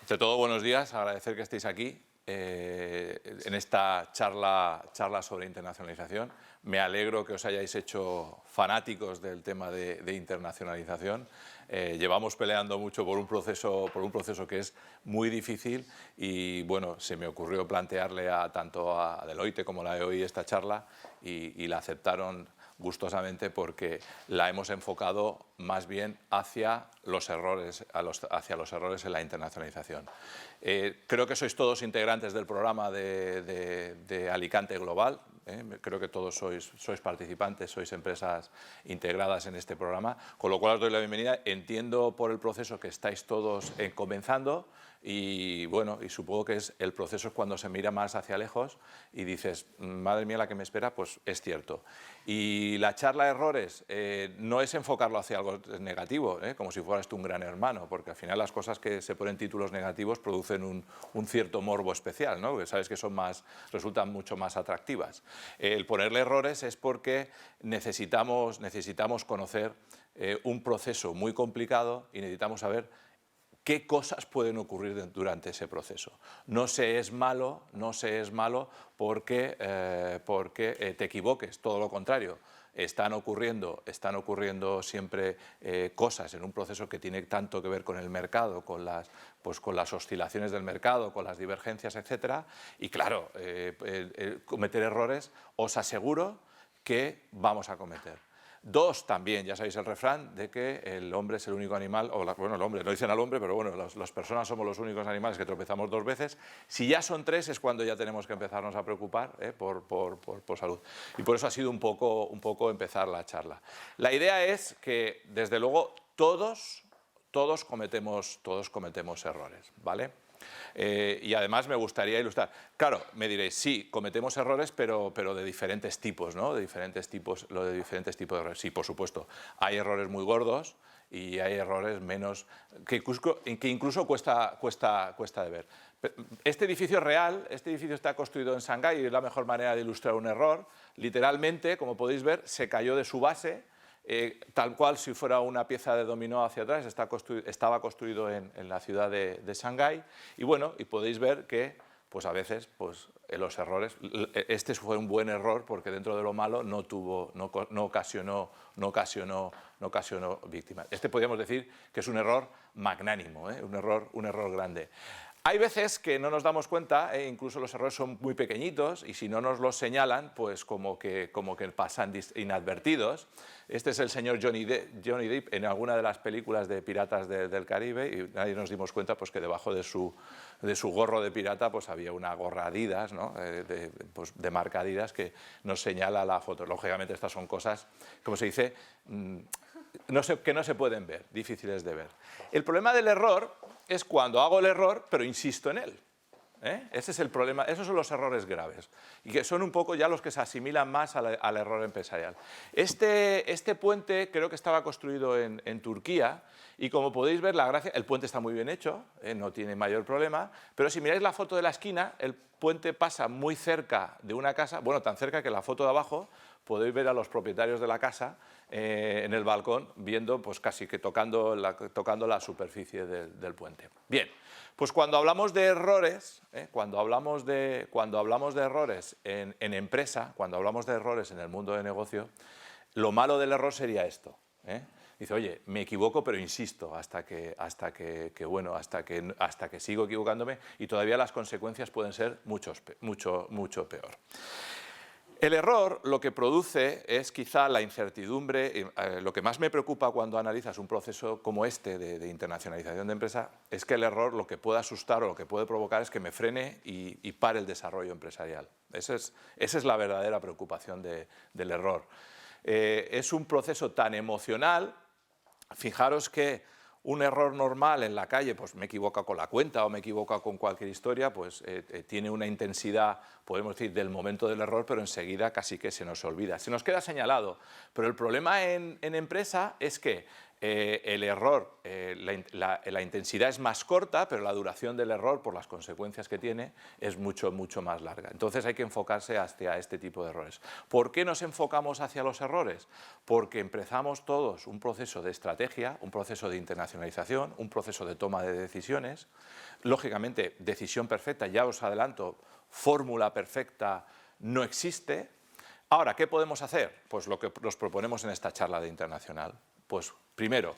Ante todo, buenos días, agradecer que estéis aquí en esta charla sobre internacionalización. Me alegro que os hayáis hecho fanáticos del tema de internacionalización. Llevamos peleando mucho por un proceso que es muy difícil y bueno, se me ocurrió plantearle tanto a Deloitte como a la EOI esta charla y la aceptaron gustosamente porque la hemos enfocado más bien hacia los errores en la internacionalización. Creo que sois todos integrantes del programa de Alicante Global. Creo que todos sois participantes, sois empresas integradas en este programa, con lo cual os doy la bienvenida. Entiendo por el proceso que estáis todos comenzando y bueno, y supongo que el proceso es cuando se mira más hacia lejos y dices, madre mía la que me espera, pues es cierto. Y la charla de errores no es enfocarlo hacia algo negativo, como si fueras tú un gran hermano, porque al final las cosas que se ponen títulos negativos producen un cierto morbo especial, ¿no? Que sabes que resultan mucho más atractivas. El ponerle errores es porque necesitamos conocer un proceso muy complicado y necesitamos saber qué cosas pueden ocurrir durante ese proceso. No se es malo porque te equivoques, todo lo contrario. Están ocurriendo siempre cosas en un proceso que tiene tanto que ver con el mercado, con las oscilaciones del mercado, con las divergencias, etc. Y claro, cometer errores os aseguro que vamos a cometer. Dos, también, ya sabéis el refrán de que el hombre es el único animal, bueno, el hombre, no dicen al hombre, pero bueno, las personas somos los únicos animales que tropezamos dos veces. Si ya son tres es cuando ya tenemos que empezarnos a preocupar por salud. Y por eso ha sido un poco empezar la charla. La idea es que, desde luego, todos cometemos errores, ¿vale? Y además me gustaría ilustrar. Claro, me diréis, sí, cometemos errores, pero de diferentes tipos, ¿no? De diferentes tipos de errores. Sí, por supuesto. Hay errores muy gordos y hay errores menos que incluso cuesta de ver. Este edificio es real, este edificio está construido en Shanghái y es la mejor manera de ilustrar un error. Literalmente, como podéis ver, se cayó de su base. Tal cual si fuera una pieza de dominó hacia atrás, estaba construido en la ciudad de Shanghái y bueno, y podéis ver que pues a veces los errores, este fue un buen error porque dentro de lo malo no ocasionó víctimas. Este podríamos decir que es un error magnánimo, un error grande. Hay veces que no nos damos cuenta, incluso los errores son muy pequeñitos y si no nos los señalan, pues como que pasan inadvertidos. Este es el señor Johnny Depp en alguna de las películas de Piratas del Caribe y nadie nos dimos cuenta pues, que debajo de su gorro de pirata pues, había una gorra Adidas, ¿no? de marca Adidas que nos señala la foto. Lógicamente estas son cosas, como se dice, que no se pueden ver, difíciles de ver. El problema del error es cuando hago el error, pero insisto en él. Ese es el problema, esos son los errores graves y que son un poco ya los que se asimilan más al error empresarial. Este puente creo que estaba construido en Turquía y como podéis ver, el puente está muy bien hecho, no tiene mayor problema, pero si miráis la foto de la esquina, el puente pasa muy cerca de una casa, bueno, tan cerca que la foto de abajo podéis ver a los propietarios de la casa en el balcón viendo pues casi que tocando la superficie del puente. Bien, pues cuando hablamos de errores, cuando hablamos de errores en empresa, cuando hablamos de errores en el mundo de negocio, lo malo del error sería esto. Dice, oye, me equivoco, pero insisto hasta que sigo equivocándome y todavía las consecuencias pueden ser mucho peor. El error lo que produce es quizá la incertidumbre. Lo que más me preocupa cuando analizas un proceso como este de internacionalización de empresa es que el error lo que puede asustar o lo que puede provocar es que me frene y pare el desarrollo empresarial. Esa es la verdadera preocupación del error. Es un proceso tan emocional. Fijaros que un error normal en la calle, pues me equivoco con la cuenta o me equivoco con cualquier historia, pues tiene una intensidad, podemos decir, del momento del error, pero enseguida casi que se nos olvida. Se nos queda señalado. Pero el problema en empresa es que el error, la intensidad es más corta, pero la duración del error, por las consecuencias que tiene, es mucho más larga. Entonces hay que enfocarse hacia este tipo de errores. ¿Por qué nos enfocamos hacia los errores? Porque empezamos todos un proceso de estrategia, un proceso de internacionalización, un proceso de toma de decisiones. Lógicamente, decisión perfecta, ya os adelanto, fórmula perfecta no existe. Ahora, ¿qué podemos hacer? Pues lo que nos proponemos en esta charla de internacional. Pues primero,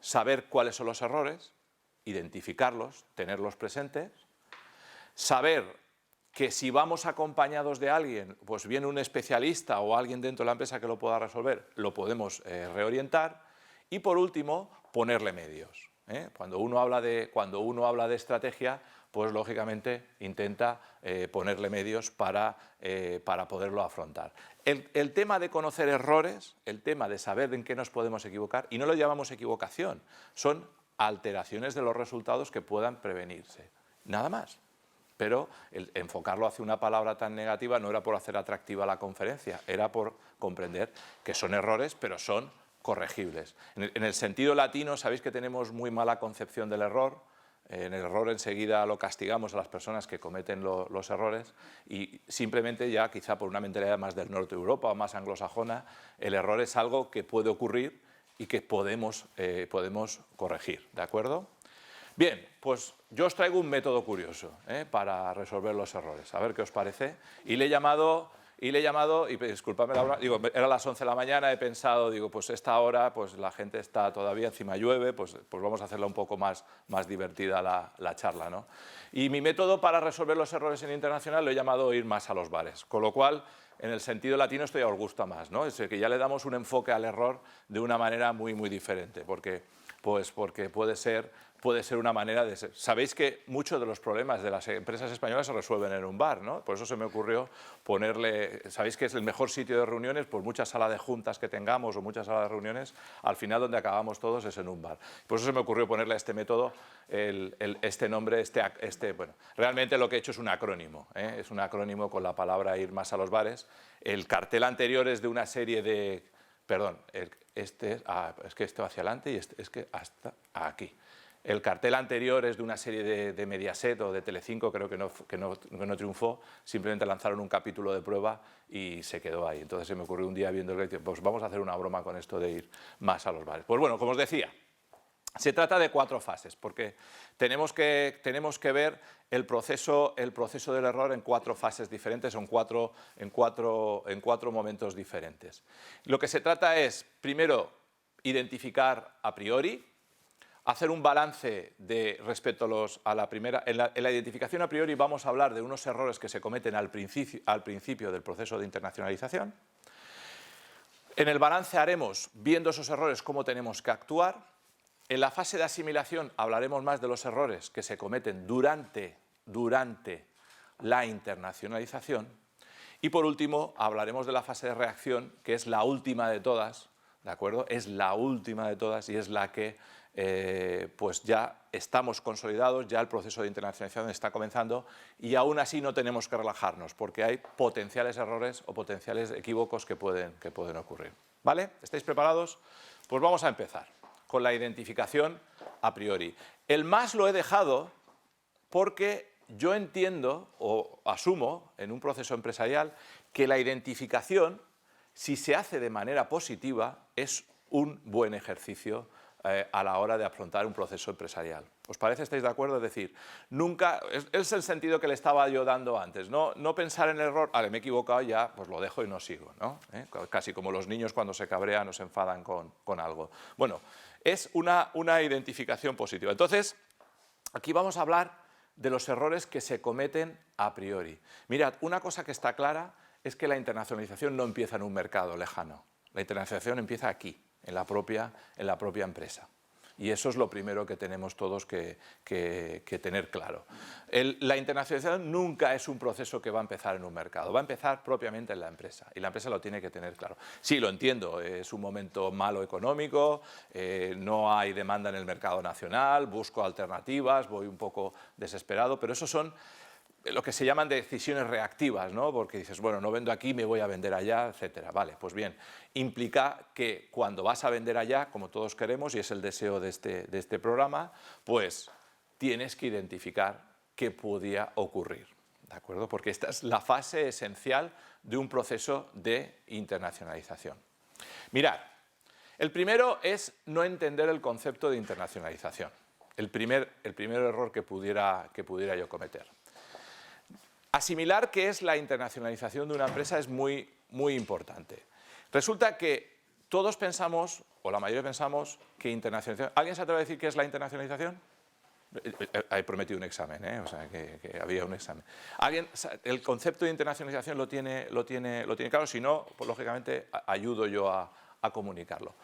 saber cuáles son los errores, identificarlos, tenerlos presentes, saber que si vamos acompañados de alguien, pues viene un especialista o alguien dentro de la empresa que lo pueda resolver, lo podemos reorientar y por último, ponerle medios. Cuando uno habla de estrategia, pues lógicamente intenta ponerle medios para poderlo afrontar. El tema de conocer errores, el tema de saber en qué nos podemos equivocar, y no lo llamamos equivocación, son alteraciones de los resultados que puedan prevenirse, nada más. Pero el enfocarlo hacia una palabra tan negativa no era por hacer atractiva la conferencia, era por comprender que son errores, pero son corregibles. En el sentido latino, sabéis que tenemos muy mala concepción del error. En el error enseguida lo castigamos a las personas que cometen los errores y simplemente ya quizá por una mentalidad más del norte de Europa o más anglosajona, el error es algo que puede ocurrir y que podemos corregir, ¿de acuerdo? Bien, pues yo os traigo un método curioso para resolver los errores, a ver qué os parece, y le he llamado, y disculpadme la hora, digo, era las 11 de la mañana, he pensado, digo, pues esta hora, pues la gente está todavía, encima llueve, pues vamos a hacerla un poco más divertida la charla, ¿no? Y mi método para resolver los errores en internacional lo he llamado ir más a los bares, con lo cual, en el sentido latino esto ya os gusta más, ¿no? Es que ya le damos un enfoque al error de una manera muy diferente, porque puede ser una manera de ser. Sabéis que muchos de los problemas de las empresas españolas se resuelven en un bar, ¿no? Por eso se me ocurrió ponerle, sabéis que es el mejor sitio de reuniones, por mucha sala de juntas que tengamos o muchas salas de reuniones, al final donde acabamos todos es en un bar. Por eso se me ocurrió ponerle a este método este nombre, bueno, realmente lo que he hecho es un acrónimo, es un acrónimo con la palabra ir más a los bares. El cartel anterior es de una serie de, perdón, es que esto hacia adelante y es que hasta aquí. El cartel anterior es de una serie de Mediaset o de Telecinco, creo que no triunfó, simplemente lanzaron un capítulo de prueba y se quedó ahí. Entonces se me ocurrió un día viendo el que pues vamos a hacer una broma con esto de ir más a los bares. Pues bueno, como os decía, se trata de 4 fases, porque tenemos que ver el proceso del error en 4 fases diferentes, en cuatro momentos diferentes. Lo que se trata es, primero, identificar a priori, hacer un balance respecto a la primera. En la identificación a priori vamos a hablar de unos errores que se cometen al principio del proceso de internacionalización. En el balance haremos, viendo esos errores, cómo tenemos que actuar. En la fase de asimilación hablaremos más de los errores que se cometen durante la internacionalización. Y por último, hablaremos de la fase de reacción, que es la última de todas, ¿de acuerdo? Es la última de todas y es la que pues ya estamos consolidados, ya el proceso de internacionalización está comenzando y aún así no tenemos que relajarnos porque hay potenciales errores o potenciales equívocos que pueden ocurrir. ¿Vale? ¿Estáis preparados? Pues vamos a empezar con la identificación a priori. El más lo he dejado porque yo entiendo o asumo en un proceso empresarial que la identificación, si se hace de manera positiva, es un buen ejercicio a la hora de afrontar un proceso empresarial. ¿Os parece? ¿Estáis de acuerdo? Es decir, nunca, es el sentido que le estaba yo dando antes, no pensar en el error, vale, me he equivocado ya, pues lo dejo y no sigo, ¿no? Casi como los niños cuando se cabrean o se enfadan con algo. Bueno, es una identificación positiva. Entonces, aquí vamos a hablar de los errores que se cometen a priori. Mirad, una cosa que está clara es que la internacionalización no empieza en un mercado lejano. La internacionalización empieza aquí, en la propia empresa. Y eso es lo primero que tenemos todos que tener claro. La internacionalización nunca es un proceso que va a empezar en un mercado, va a empezar propiamente en la empresa y la empresa lo tiene que tener claro. Sí, lo entiendo, es un momento malo económico, no hay demanda en el mercado nacional, busco alternativas, voy un poco desesperado, pero eso son lo que se llaman decisiones reactivas, ¿no? Porque dices, bueno, no vendo aquí, me voy a vender allá, etcétera. Vale, pues bien, implica que cuando vas a vender allá, como todos queremos, y es el deseo de este programa, pues tienes que identificar qué podía ocurrir, ¿de acuerdo? Porque esta es la fase esencial de un proceso de internacionalización. Mirad, el primero es no entender el concepto de internacionalización. El primer error que pudiera yo cometer. Asimilar qué es la internacionalización de una empresa es muy importante. Resulta que todos pensamos, o la mayoría pensamos, que internacionalización... ¿Alguien se atreve a decir qué es la internacionalización? He prometido un examen, o sea, que había un examen. ¿Alguien, el concepto de internacionalización lo tiene claro? Si no, pues lógicamente ayudo yo a comunicarlo.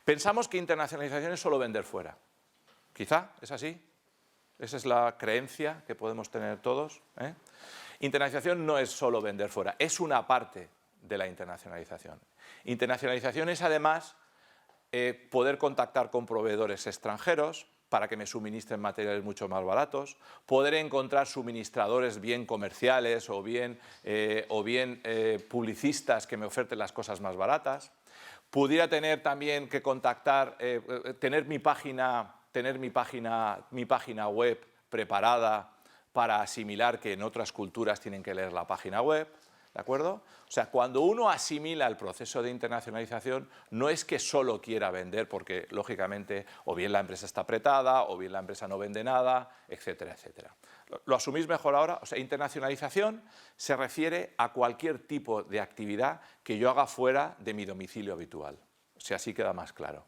Pensamos que internacionalización es solo vender fuera. Quizá, ¿es así? Esa es la creencia que podemos tener todos. Internacionalización no es solo vender fuera, es una parte de la internacionalización. Internacionalización es además poder contactar con proveedores extranjeros para que me suministren materiales mucho más baratos, poder encontrar suministradores bien comerciales o bien publicistas que me oferten las cosas más baratas. Pudiera tener también que contactar, tener mi página web preparada para asimilar que en otras culturas tienen que leer la página web, ¿de acuerdo? O sea, cuando uno asimila el proceso de internacionalización, no es que solo quiera vender porque, lógicamente, o bien la empresa está apretada, o bien la empresa no vende nada, etcétera, etcétera. ¿Lo asumís mejor ahora? O sea, internacionalización se refiere a cualquier tipo de actividad que yo haga fuera de mi domicilio habitual. O sea, así queda más claro.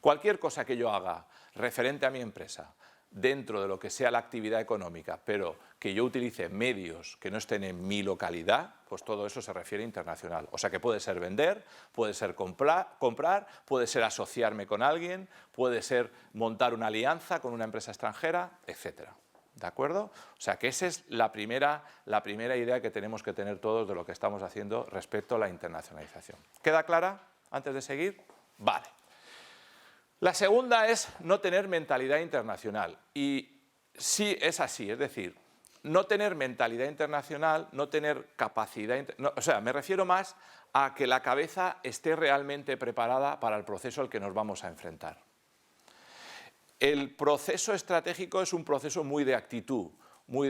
Cualquier cosa que yo haga referente a mi empresa, dentro de lo que sea la actividad económica, pero que yo utilice medios que no estén en mi localidad, pues todo eso se refiere a internacional. O sea que puede ser vender, puede ser comprar, puede ser asociarme con alguien, puede ser montar una alianza con una empresa extranjera, etcétera. ¿De acuerdo? O sea que esa es la primera idea que tenemos que tener todos de lo que estamos haciendo respecto a la internacionalización. ¿Queda clara antes de seguir? Vale. La segunda es no tener mentalidad internacional. Y sí es así, es decir, no tener mentalidad internacional, no tener capacidad... o sea, me refiero más a que la cabeza esté realmente preparada para el proceso al que nos vamos a enfrentar. El proceso estratégico es un proceso muy de actitud, muy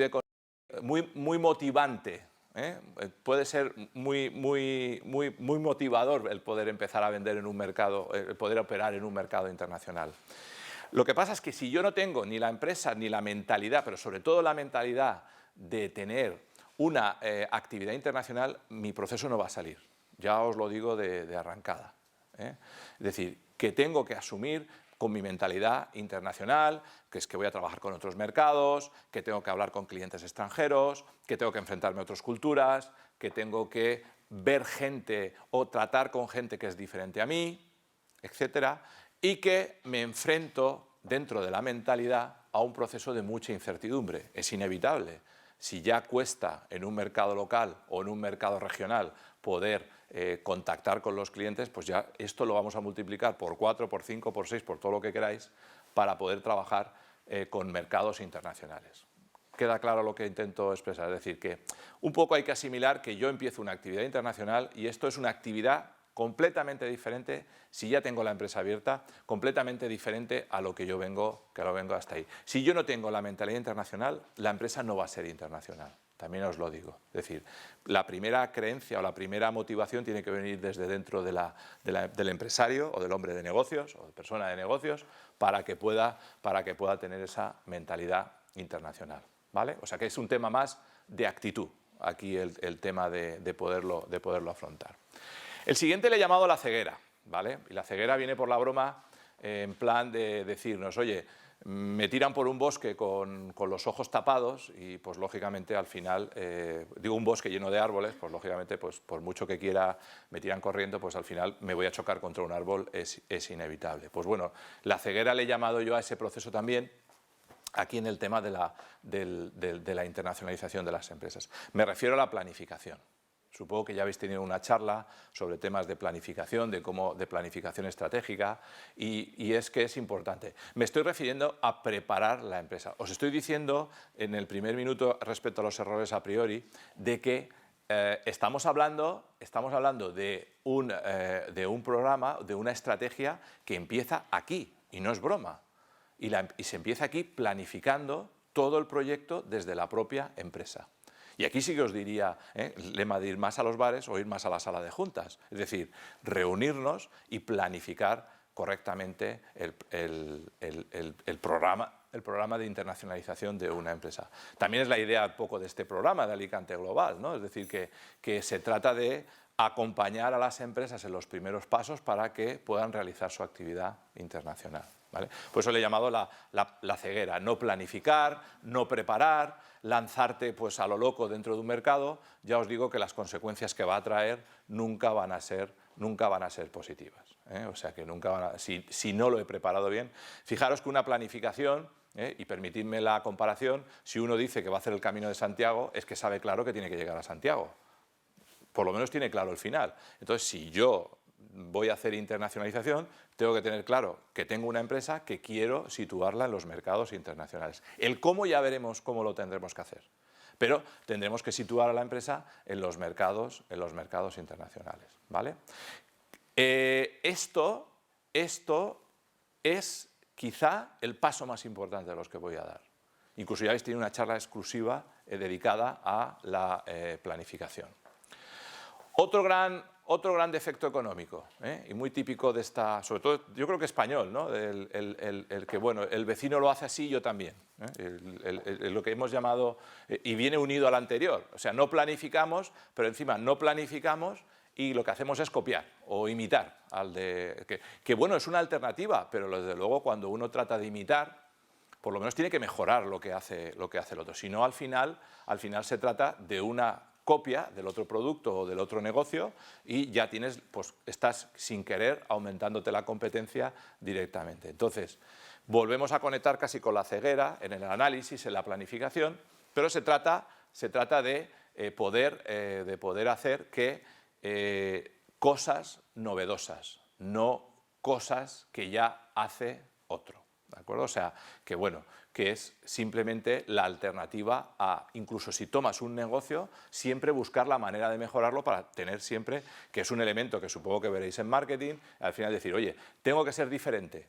motivante. Puede ser muy motivador el poder empezar a vender en un mercado, el poder operar en un mercado internacional. Lo que pasa es que si yo no tengo ni la empresa ni la mentalidad, pero sobre todo la mentalidad de tener una actividad internacional, mi proceso no va a salir. Ya os lo digo de arrancada. Es decir, que tengo que asumir con mi mentalidad internacional, que es que voy a trabajar con otros mercados, que tengo que hablar con clientes extranjeros, que tengo que enfrentarme a otras culturas, que tengo que ver gente o tratar con gente que es diferente a mí, etcétera, y que me enfrento dentro de la mentalidad a un proceso de mucha incertidumbre. Es inevitable. Si ya cuesta en un mercado local o en un mercado regional poder contactar con los clientes, pues ya esto lo vamos a multiplicar por 4, por 5, por 6, por todo lo que queráis, para poder trabajar con mercados internacionales. ¿Queda claro lo que intento expresar? Es decir, que un poco hay que asimilar que yo empiezo una actividad internacional y esto es una actividad completamente diferente, si ya tengo la empresa abierta, completamente diferente a lo que yo vengo hasta ahí. Si yo no tengo la mentalidad internacional, la empresa no va a ser internacional. También os lo digo. Es decir, la primera creencia o la primera motivación tiene que venir desde dentro del empresario o del hombre de negocios o de persona de negocios para que pueda tener esa mentalidad internacional, ¿vale? O sea que es un tema más de actitud, aquí el tema de poderlo afrontar. El siguiente le he llamado la ceguera, ¿vale? Y la ceguera viene por la broma en plan de decirnos, oye, me tiran por un bosque con los ojos tapados y pues lógicamente al final, digo un bosque lleno de árboles, pues lógicamente pues por mucho que quiera me tiran corriendo, pues al final me voy a chocar contra un árbol, es inevitable. Pues bueno, la ceguera le he llamado yo a ese proceso también, aquí en el tema de la internacionalización de las empresas. Me refiero a la planificación. O Supongo que ya habéis tenido una charla sobre temas de planificación, de planificación estratégica, y es que es importante. Me estoy refiriendo a preparar la empresa. Os estoy diciendo en el primer minuto respecto a los errores a priori de que estamos hablando de un programa, de una estrategia que empieza aquí, y no es broma. Y se empieza aquí planificando todo el proyecto desde la propia empresa. Y aquí sí que os diría, lema de ir más a los bares o ir más a la sala de juntas. Es decir, reunirnos y planificar correctamente el programa de internacionalización de una empresa. También es la idea un poco de este programa de Alicante Global, ¿no? Es decir, que se trata de acompañar a las empresas en los primeros pasos para que puedan realizar su actividad internacional, ¿vale? Por eso le he llamado la ceguera, no planificar, no preparar, lanzarte pues a lo loco dentro de un mercado. Ya os digo que las consecuencias que va a traer nunca van a ser positivas, ¿eh? O sea que si no lo he preparado bien. Fijaros que una planificación, y permitidme la comparación, si uno dice que va a hacer el Camino de Santiago, es que sabe claro que tiene que llegar a Santiago. Por lo menos tiene claro el final. Entonces, si yo voy a hacer internacionalización, tengo que tener claro que tengo una empresa que quiero situarla en los mercados internacionales. El cómo ya veremos cómo lo tendremos que hacer, pero tendremos que situar a la empresa en los mercados internacionales, ¿vale? Esto es quizá el paso más importante de los que voy a dar. Incluso ya habéis tenido una charla exclusiva dedicada a la planificación. Otro gran defecto económico, y muy típico de esta, sobre todo yo creo que español, ¿no? El que bueno, el vecino lo hace así, yo también, lo que hemos llamado, y viene unido al anterior, o sea, no planificamos, pero encima no planificamos y lo que hacemos es copiar o imitar al que bueno, es una alternativa, pero desde luego cuando uno trata de imitar, por lo menos tiene que mejorar lo que hace el otro, si no al final se trata de una copia del otro producto o del otro negocio y ya estás sin querer aumentándote la competencia directamente. Entonces, volvemos a conectar casi con la ceguera en el análisis, en la planificación, pero se trata de poder hacer que cosas novedosas, no cosas que ya hace otro. ¿De acuerdo? O sea, que es simplemente la alternativa a, incluso si tomas un negocio, siempre buscar la manera de mejorarlo para tener siempre, que es un elemento que supongo que veréis en marketing, al final decir, oye, tengo que ser diferente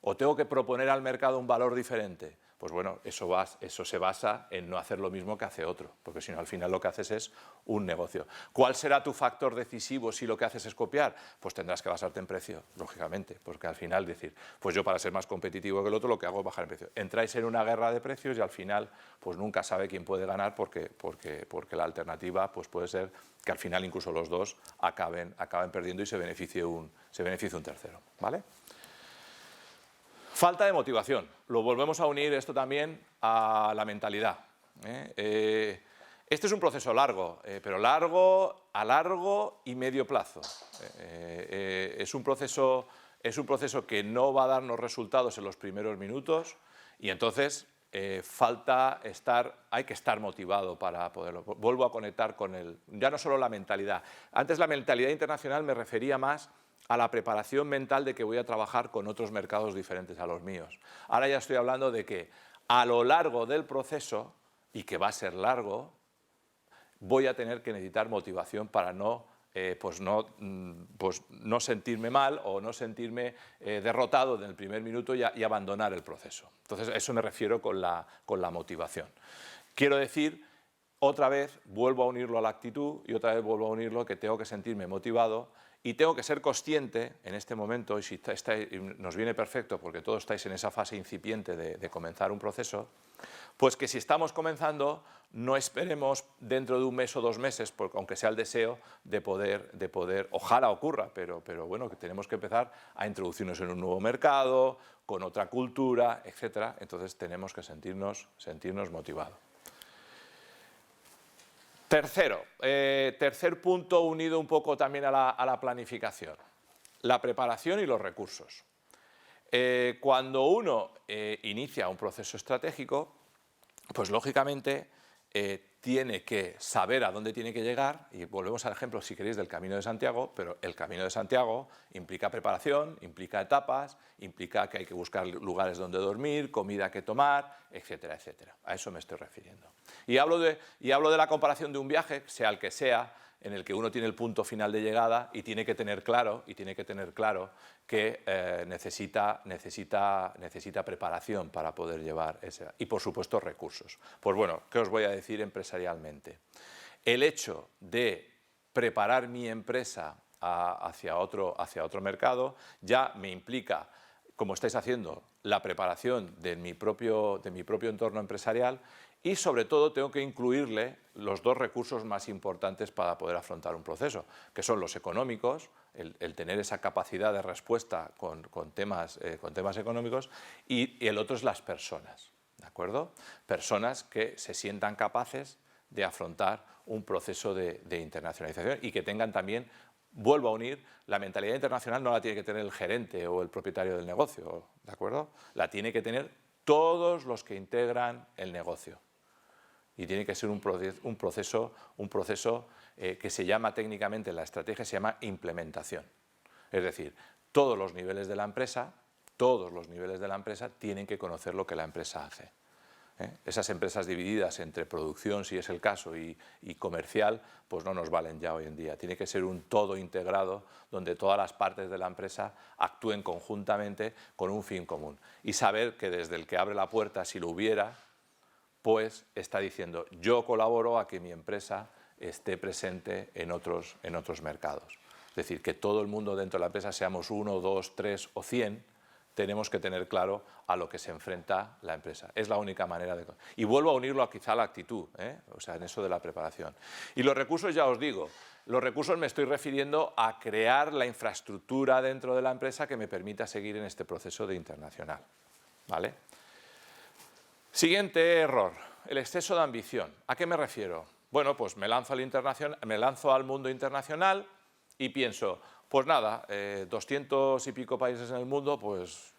o tengo que proponer al mercado un valor diferente. Pues bueno, eso se basa en no hacer lo mismo que hace otro, porque si no al final lo que haces es un negocio. ¿Cuál será tu factor decisivo si lo que haces es copiar? Pues tendrás que basarte en precio, lógicamente, porque al final decir, pues yo para ser más competitivo que el otro lo que hago es bajar el precio. Entráis en una guerra de precios y al final pues nunca sabe quién puede ganar porque la alternativa pues puede ser que al final incluso los dos acaben perdiendo y se beneficie un tercero, ¿vale? Falta de motivación. Lo volvemos a unir esto también a la mentalidad. Este es un proceso largo, pero a largo y medio plazo. Es un proceso que no va a darnos resultados en los primeros minutos y entonces hay que estar motivado para poderlo. Vuelvo a conectar con ya no solo la mentalidad. Antes la mentalidad internacional me refería más a la preparación mental de que voy a trabajar con otros mercados diferentes a los míos. Ahora ya estoy hablando de que a lo largo del proceso, y que va a ser largo, voy a tener que necesitar motivación para no sentirme mal o no sentirme derrotado en el primer minuto y abandonar el proceso. Entonces, a eso me refiero con la motivación. Quiero decir, otra vez vuelvo a unirlo a la actitud y otra vez vuelvo a unirlo que tengo que sentirme motivado y tengo que ser consciente en este momento, y si nos viene perfecto porque todos estáis en esa fase incipiente de comenzar un proceso, pues que si estamos comenzando no esperemos dentro de un mes o 2 meses, porque aunque sea el deseo de poder, ojalá ocurra, pero bueno, que tenemos que empezar a introducirnos en un nuevo mercado, con otra cultura, etc. Entonces tenemos que sentirnos motivados. Tercer punto unido un poco también a la planificación, la preparación y los recursos. Cuando uno inicia un proceso estratégico, pues lógicamente tiene que saber a dónde tiene que llegar, y volvemos al ejemplo, si queréis, del Camino de Santiago, pero el Camino de Santiago implica preparación, implica etapas, implica que hay que buscar lugares donde dormir, comida que tomar, etcétera, etcétera. A eso me estoy refiriendo. Y hablo de la comparación de un viaje, sea el que sea, en el que uno tiene el punto final de llegada y tiene que tener claro que necesita preparación para poder llevar ese. Y por supuesto recursos. Pues bueno, ¿qué os voy a decir empresarialmente? El hecho de preparar mi empresa hacia otro mercado ya me implica, como estáis haciendo, la preparación de mi propio entorno empresarial. Y sobre todo tengo que incluirle los dos recursos más importantes para poder afrontar un proceso, que son los económicos, el tener esa capacidad de respuesta con temas económicos, y el otro es las personas, ¿de acuerdo? Personas que se sientan capaces de afrontar un proceso de internacionalización y que tengan también, vuelvo a unir, la mentalidad internacional no la tiene que tener el gerente o el propietario del negocio, ¿de acuerdo? La tiene que tener todos los que integran el negocio. Y tiene que ser un proceso que se llama técnicamente, en la estrategia se llama implementación. Es decir, todos los niveles de la empresa tienen que conocer lo que la empresa hace. Esas empresas divididas entre producción, si es el caso, y comercial, pues no nos valen ya hoy en día. Tiene que ser un todo integrado donde todas las partes de la empresa actúen conjuntamente con un fin común. Y saber que desde el que abre la puerta, si lo hubiera, pues está diciendo, yo colaboro a que mi empresa esté presente en otros mercados. Es decir, que todo el mundo dentro de la empresa, seamos 1, 2, 3 o 100, tenemos que tener claro a lo que se enfrenta la empresa. Es la única manera de... Y vuelvo a unirlo quizá a la actitud, o sea, en eso de la preparación. Y los recursos, ya os digo, los recursos me estoy refiriendo a crear la infraestructura dentro de la empresa que me permita seguir en este proceso de internacional, ¿vale? Siguiente error, el exceso de ambición. ¿A qué me refiero? Bueno, pues me lanzo al mundo internacional y pienso, pues nada, 200 y pico países en el mundo, pues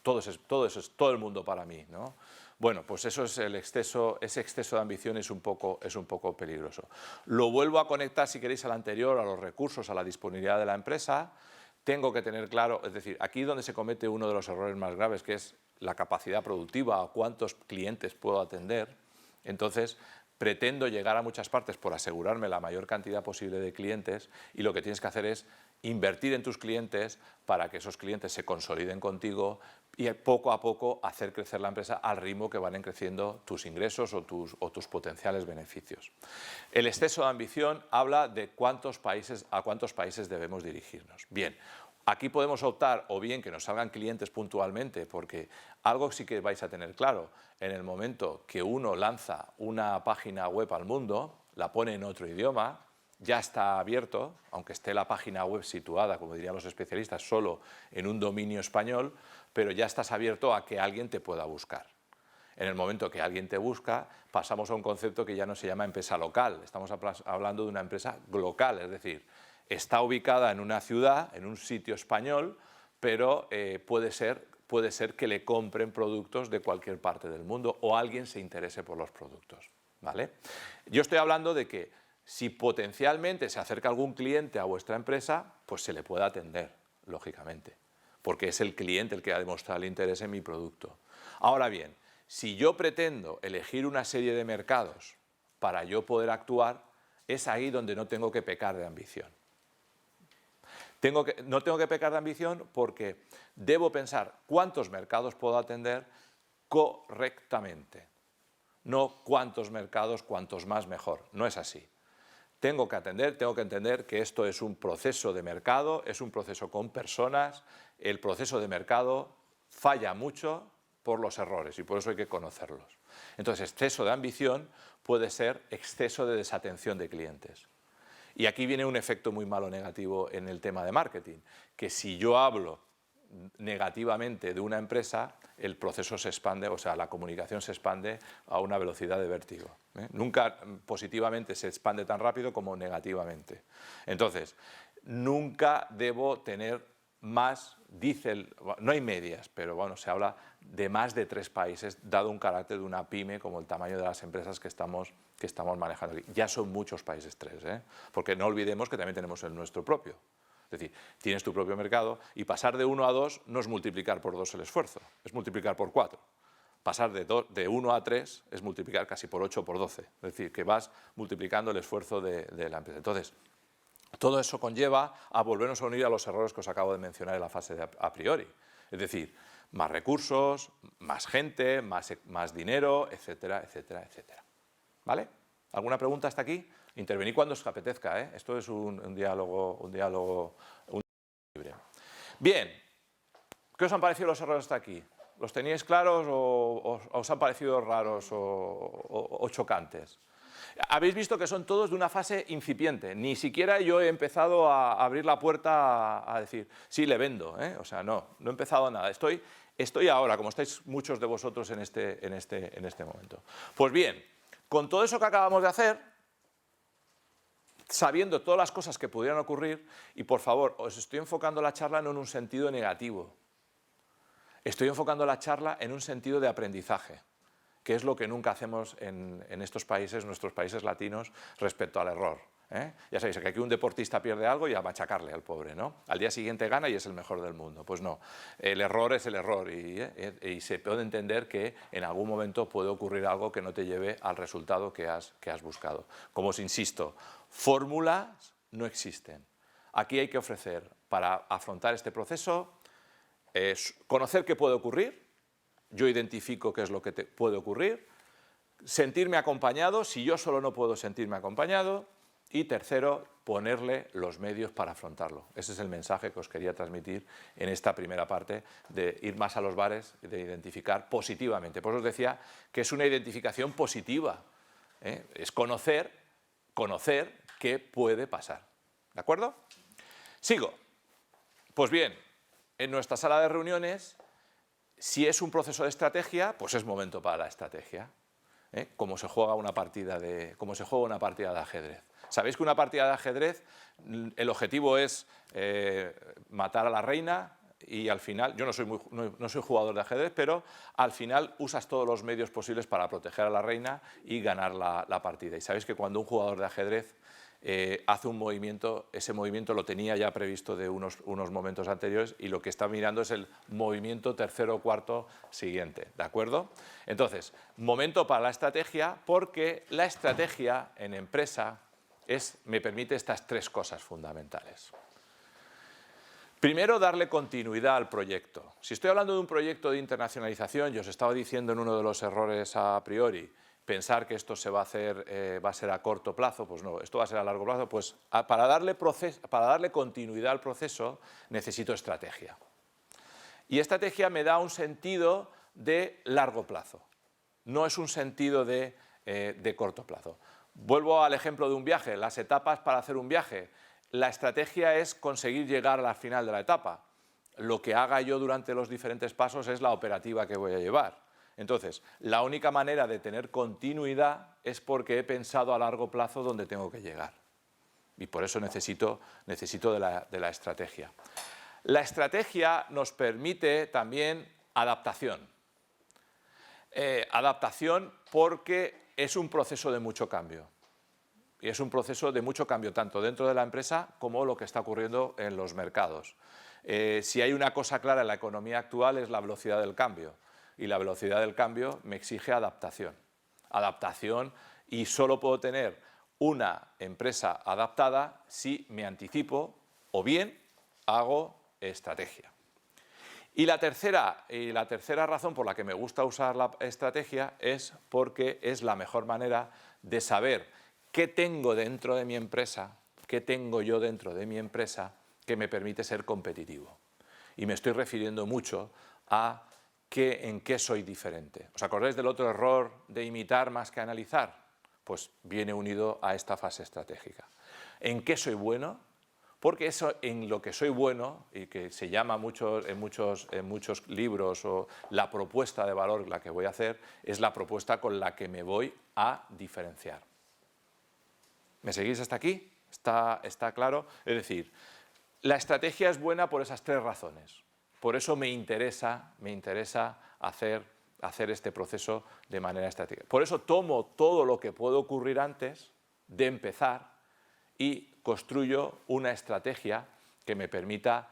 todo el mundo para mí, ¿no? Bueno, pues eso es ese exceso de ambición es un poco peligroso. Lo vuelvo a conectar, si queréis, al anterior, a los recursos, a la disponibilidad de la empresa. Tengo que tener claro, es decir, aquí donde se comete uno de los errores más graves, que es la capacidad productiva o cuántos clientes puedo atender. Entonces, pretendo llegar a muchas partes por asegurarme la mayor cantidad posible de clientes, y lo que tienes que hacer es invertir en tus clientes para que esos clientes se consoliden contigo y poco a poco hacer crecer la empresa al ritmo que van creciendo tus ingresos o tus potenciales beneficios. El exceso de ambición habla de a cuántos países debemos dirigirnos. Bien. Aquí podemos optar o bien que nos salgan clientes puntualmente, porque algo sí que vais a tener claro, en el momento que uno lanza una página web al mundo, la pone en otro idioma, ya está abierto, aunque esté la página web situada, como dirían los especialistas, solo en un dominio español, pero ya estás abierto a que alguien te pueda buscar. En el momento que alguien te busca, pasamos a un concepto que ya no se llama empresa local, estamos hablando de una empresa local, es decir, está ubicada en una ciudad, en un sitio español, pero puede ser que le compren productos de cualquier parte del mundo o alguien se interese por los productos, ¿vale? Yo estoy hablando de que si potencialmente se acerca algún cliente a vuestra empresa, pues se le puede atender, lógicamente, porque es el cliente el que ha demostrado el interés en mi producto. Ahora bien, si yo pretendo elegir una serie de mercados para yo poder actuar, es ahí donde no tengo que pecar de ambición. No tengo que pecar de ambición porque debo pensar cuántos mercados puedo atender correctamente. No cuántos mercados, cuantos más mejor. No es así. Tengo que entender que esto es un proceso de mercado, es un proceso con personas. El proceso de mercado falla mucho por los errores y por eso hay que conocerlos. Entonces, exceso de ambición puede ser exceso de desatención de clientes. Y aquí viene un efecto muy malo negativo en el tema de marketing, que si yo hablo negativamente de una empresa, el proceso se expande, o sea, la comunicación se expande a una velocidad de vértigo. Nunca positivamente se expande tan rápido como negativamente. Entonces, nunca debo tener más, no hay medias, pero bueno, se habla de más de 3 países, dado un carácter de una pyme como el tamaño de las empresas que estamos manejando aquí. Ya son muchos países 3, porque no olvidemos que también tenemos el nuestro propio. Es decir, tienes tu propio mercado y pasar de 1 a 2 no es multiplicar por 2 el esfuerzo, es multiplicar por 4. Pasar de 1 a 3 es multiplicar casi por 8 o por 12. Es decir, que vas multiplicando el esfuerzo de la empresa. Entonces, todo eso conlleva a volvernos a unir a los errores que os acabo de mencionar en la fase de a priori. Es decir, más recursos, más gente, más dinero, etcétera, etcétera, etcétera. ¿Vale? ¿Alguna pregunta hasta aquí? Intervenid cuando os apetezca, ¿eh? Esto es un diálogo libre. Bien, ¿qué os han parecido los errores hasta aquí? ¿Los teníais claros o os han parecido raros o chocantes? Habéis visto que son todos de una fase incipiente. Ni siquiera yo he empezado a abrir la puerta a decir, sí, le vendo. O sea, no he empezado nada. Estoy ahora, como estáis muchos de vosotros en este momento. Pues bien, con todo eso que acabamos de hacer, sabiendo todas las cosas que pudieran ocurrir, y por favor, os estoy enfocando la charla no en un sentido negativo. Estoy enfocando la charla en un sentido de aprendizaje, que es lo que nunca hacemos en estos países, nuestros países latinos, respecto al error. Ya sabéis que aquí un deportista pierde algo y a machacarle al pobre, ¿no? Al día siguiente gana y es el mejor del mundo. Pues no, el error es el error y se puede entender que en algún momento puede ocurrir algo que no te lleve al resultado que has buscado. Como os insisto, fórmulas no existen. Aquí hay que ofrecer, para afrontar este proceso, conocer qué puede ocurrir. Yo identifico qué es lo que puede ocurrir, sentirme acompañado, si yo solo no puedo sentirme acompañado, y tercero, ponerle los medios para afrontarlo. Ese es el mensaje que os quería transmitir en esta primera parte de ir más a los bares, de identificar positivamente. Por eso os decía que es una identificación positiva, es conocer qué puede pasar. ¿De acuerdo? Sigo. Pues bien, en nuestra sala de reuniones, si es un proceso de estrategia, pues es momento para la estrategia. Como se juega una partida de ajedrez. Sabéis que una partida de ajedrez, el objetivo es matar a la reina y al final, yo no soy jugador de ajedrez, pero al final usas todos los medios posibles para proteger a la reina y ganar la partida. Y sabéis que cuando un jugador de ajedrez hace un movimiento, ese movimiento lo tenía ya previsto de unos momentos anteriores y lo que está mirando es el movimiento tercero o cuarto siguiente, ¿de acuerdo? Entonces, momento para la estrategia, porque la estrategia en empresa me permite estas 3 cosas fundamentales. Primero, darle continuidad al proyecto. Si estoy hablando de un proyecto de internacionalización, yo os estaba diciendo en uno de los errores a priori, pensar que esto va a ser a corto plazo, pues no, esto va a ser a largo plazo, pues para darle continuidad al proceso necesito estrategia. Y estrategia me da un sentido de largo plazo, no es un sentido de corto plazo. Vuelvo al ejemplo de un viaje, las etapas para hacer un viaje. La estrategia es conseguir llegar a la final de la etapa. Lo que haga yo durante los diferentes pasos es la operativa que voy a llevar. Entonces, la única manera de tener continuidad es porque he pensado a largo plazo dónde tengo que llegar. Y por eso necesito de la estrategia. La estrategia nos permite también adaptación. Adaptación porque es un proceso de mucho cambio. Y es un proceso de mucho cambio tanto dentro de la empresa como lo que está ocurriendo en los mercados. Si hay una cosa clara en la economía actual es la velocidad del cambio. Y la velocidad del cambio me exige adaptación. Adaptación, y solo puedo tener una empresa adaptada si me anticipo o bien hago estrategia. Y la tercera razón por la que me gusta usar la estrategia es porque es la mejor manera de saber qué tengo dentro de mi empresa, qué tengo yo dentro de mi empresa que me permite ser competitivo. Y me estoy refiriendo mucho a en qué soy diferente. ¿Os acordáis del otro error de imitar más que analizar? Pues viene unido a esta fase estratégica. ¿En qué soy bueno? Porque eso en lo que soy bueno, y que se llama en muchos libros, o la propuesta de valor la que voy a hacer, es la propuesta con la que me voy a diferenciar. ¿Me seguís hasta aquí? ¿Está claro? Es decir, La estrategia es buena por esas tres razones. Por eso me interesa hacer este proceso de manera estratégica. Por eso tomo todo lo que puede ocurrir antes de empezar y construyo una estrategia que me permita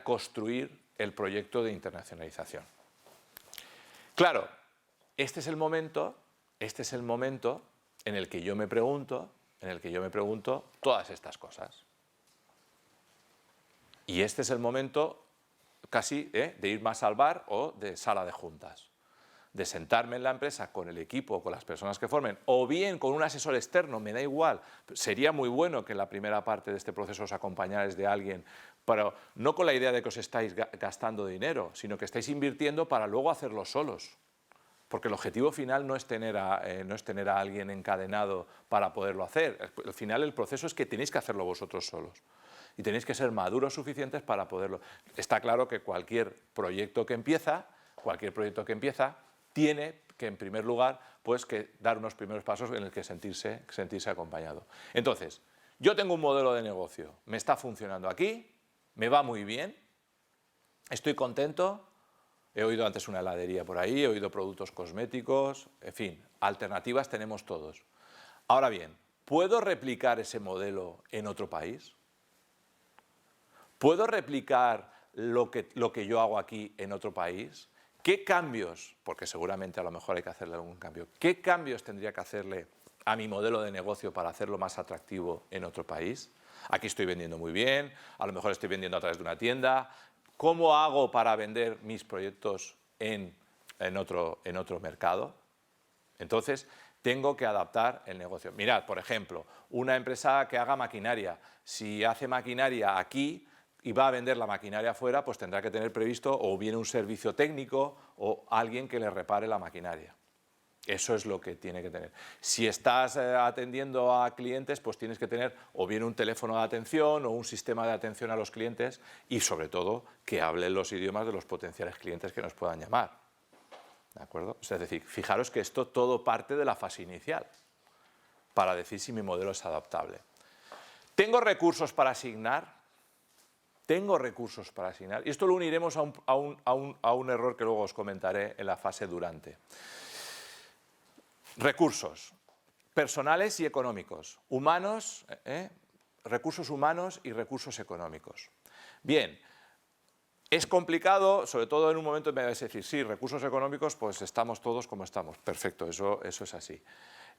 construir el proyecto de internacionalización. Claro, este es el momento en el que yo me pregunto todas estas cosas. Y este es el momento casi de ir más al bar o de sala de juntas, de sentarme en la empresa con el equipo, con las personas que formen, o bien con un asesor externo, me da igual. Sería muy bueno que en la primera parte de este proceso os acompañarais de alguien, pero no con la idea de que os estáis gastando dinero, sino que estáis invirtiendo para luego hacerlo solos. Porque el objetivo final no es tener a alguien encadenado para poderlo hacer. Al final el proceso es que tenéis que hacerlo vosotros solos. Y tenéis que ser maduros suficientes para poderlo. Está claro que cualquier proyecto que empieza tiene que, en primer lugar, pues, que dar unos primeros pasos en el que sentirse acompañado. Entonces, yo tengo un modelo de negocio, me está funcionando aquí, me va muy bien, estoy contento, he oído antes una heladería por ahí, he oído productos cosméticos, en fin, alternativas tenemos todos. Ahora bien, ¿puedo replicar ese modelo en otro país? ¿Puedo replicar lo que yo hago aquí en otro país? ¿Qué cambios, porque seguramente a lo mejor hay que hacerle algún cambio, qué cambios tendría que hacerle a mi modelo de negocio para hacerlo más atractivo en otro país? Aquí estoy vendiendo muy bien, a lo mejor estoy vendiendo a través de una tienda. ¿Cómo hago para vender mis proyectos en otro mercado? Entonces, tengo que adaptar el negocio. Mirad, por ejemplo, una empresa que haga maquinaria. Si hace maquinaria aquí y va a vender la maquinaria afuera, pues tendrá que tener previsto o bien un servicio técnico o alguien que le repare la maquinaria. Eso es lo que tiene que tener. Si estás atendiendo a clientes, pues tienes que tener o bien un teléfono de atención o un sistema de atención a los clientes y, sobre todo, que hablen los idiomas de los potenciales clientes que nos puedan llamar. ¿De acuerdo? Es decir, fijaros que esto todo parte de la fase inicial para decir si mi modelo es adaptable. ¿Tengo recursos para asignar? Tengo recursos para asignar. Y esto lo uniremos a un error que luego os comentaré en la fase durante. Recursos personales y económicos, humanos, recursos humanos y recursos económicos. Bien, es complicado, sobre todo en un momento me vais a decir, sí, recursos económicos, pues estamos todos como estamos. Perfecto, eso es así.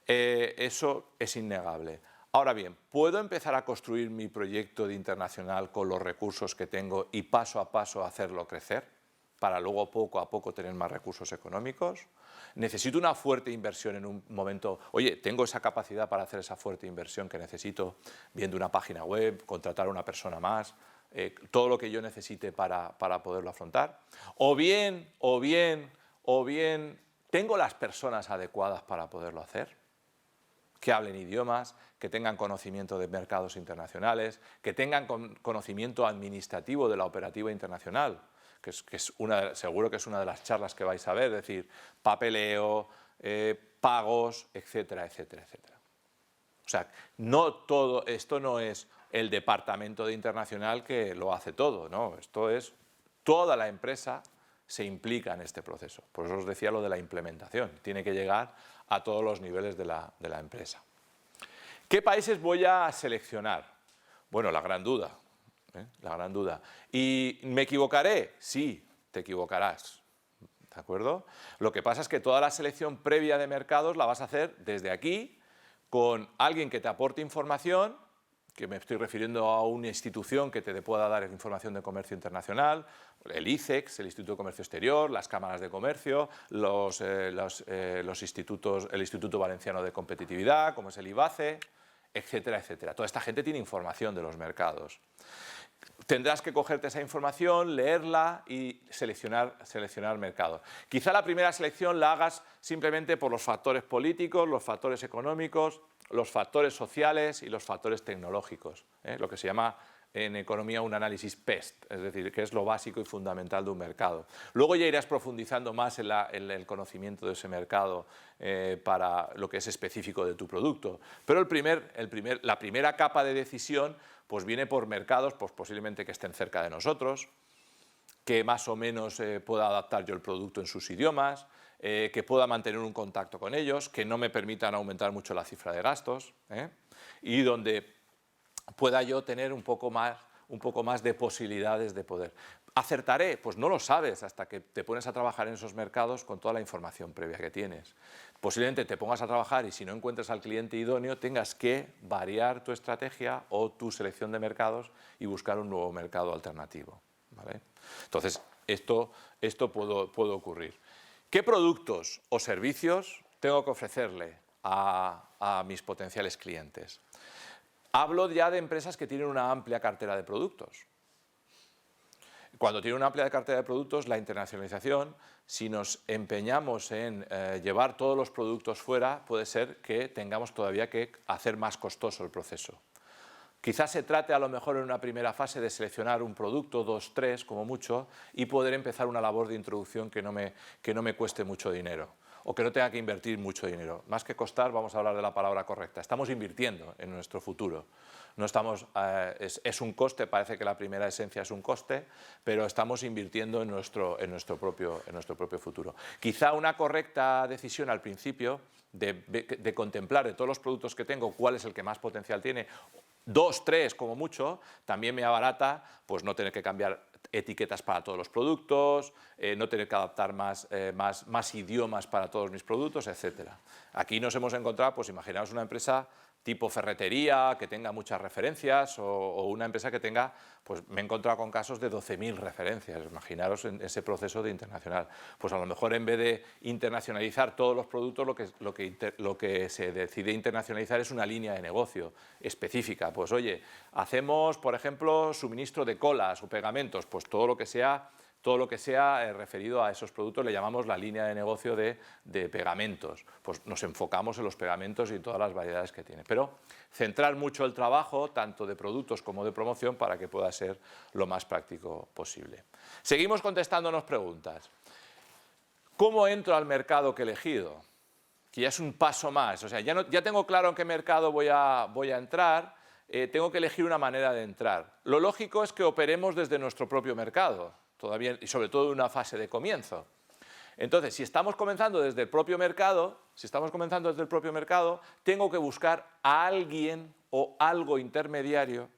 Eso es innegable. Ahora bien, ¿puedo empezar a construir mi proyecto de internacional con los recursos que tengo y paso a paso hacerlo crecer para luego poco a poco tener más recursos económicos? ¿Necesito una fuerte inversión en un momento? Oye, ¿tengo esa capacidad para hacer esa fuerte inversión que necesito viendo una página web, contratar a una persona más, todo lo que yo necesite para poderlo afrontar? O bien, ¿tengo las personas adecuadas para poderlo hacer? Que hablen idiomas, que tengan conocimiento de mercados internacionales, que tengan conocimiento administrativo de la operativa internacional, que seguro que es una de las charlas que vais a ver, es decir, papeleo, pagos, etcétera, etcétera, etcétera. O sea, esto no es el departamento de internacional que lo hace todo, no, esto es toda la empresa se implica en este proceso. Por eso os decía lo de la implementación, tiene que llegar a todos los niveles de la empresa. ¿Qué países voy a seleccionar? Bueno, la gran duda. La gran duda. ¿Y me equivocaré? Sí, te equivocarás. ¿De acuerdo? Lo que pasa es que toda la selección previa de mercados la vas a hacer desde aquí, con alguien que te aporte información, que me estoy refiriendo a una institución que te pueda dar información de comercio internacional, el ICEX, el Instituto de Comercio Exterior, las cámaras de comercio, el Instituto Valenciano de Competitividad, como es el IBACE, etcétera, etcétera. Toda esta gente tiene información de los mercados. Tendrás que cogerte esa información, leerla y seleccionar mercados. Quizá la primera selección la hagas simplemente por los factores políticos, los factores económicos, los factores sociales y los factores tecnológicos, lo que se llama en economía un análisis PEST, es decir, que es lo básico y fundamental de un mercado. Luego ya irás profundizando más en el conocimiento de ese mercado para lo que es específico de tu producto. Pero la primera capa de decisión pues viene por mercados pues posiblemente que estén cerca de nosotros, que más o menos pueda adaptar yo el producto en sus idiomas, que pueda mantener un contacto con ellos, que no me permitan aumentar mucho la cifra de gastos, y donde pueda yo tener un poco más de posibilidades de poder. ¿Acertaré? Pues no lo sabes hasta que te pones a trabajar en esos mercados con toda la información previa que tienes. Posiblemente te pongas a trabajar y si no encuentras al cliente idóneo tengas que variar tu estrategia o tu selección de mercados y buscar un nuevo mercado alternativo, ¿vale? Entonces, esto puede ocurrir. ¿Qué productos o servicios tengo que ofrecerle a mis potenciales clientes? Hablo ya de empresas que tienen una amplia cartera de productos. Cuando tienen una amplia cartera de productos, la internacionalización, si nos empeñamos en llevar todos los productos fuera, puede ser que tengamos todavía que hacer más costoso el proceso. Quizás se trate a lo mejor en una primera fase de seleccionar un producto, 2, 3 como mucho, y poder empezar una labor de introducción que no me cueste mucho dinero o que no tenga que invertir mucho dinero. Más que costar, vamos a hablar de la palabra correcta. Estamos invirtiendo en nuestro futuro. No estamos, es un coste, parece que la primera esencia es un coste, pero estamos invirtiendo en nuestro propio futuro. Quizá una correcta decisión al principio de contemplar de todos los productos que tengo cuál es el que más potencial tiene, 2, 3 como mucho, también me abarata pues no tener que cambiar etiquetas para todos los productos, no tener que adaptar más idiomas para todos mis productos, etc. Aquí nos hemos encontrado, pues imaginaos una empresa tipo ferretería, que tenga muchas referencias, o una empresa que tenga, pues me he encontrado con casos de 12.000 referencias, imaginaros en ese proceso de internacional. Pues a lo mejor en vez de internacionalizar todos los productos, lo que se decide internacionalizar es una línea de negocio específica. Pues oye, hacemos, por ejemplo, suministro de colas o pegamentos, pues todo lo que sea referido a esos productos le llamamos la línea de negocio de pegamentos. Pues nos enfocamos en los pegamentos y todas las variedades que tiene. Pero centrar mucho el trabajo, tanto de productos como de promoción, para que pueda ser lo más práctico posible. Seguimos contestándonos preguntas. ¿Cómo entro al mercado que he elegido? Que ya es un paso más. O sea, ya tengo claro en qué mercado voy a entrar, tengo que elegir una manera de entrar. Lo lógico es que operemos desde nuestro propio mercado, todavía, y sobre todo en una fase de comienzo. Entonces, si estamos comenzando desde el propio mercado, tengo que buscar a alguien o algo intermediario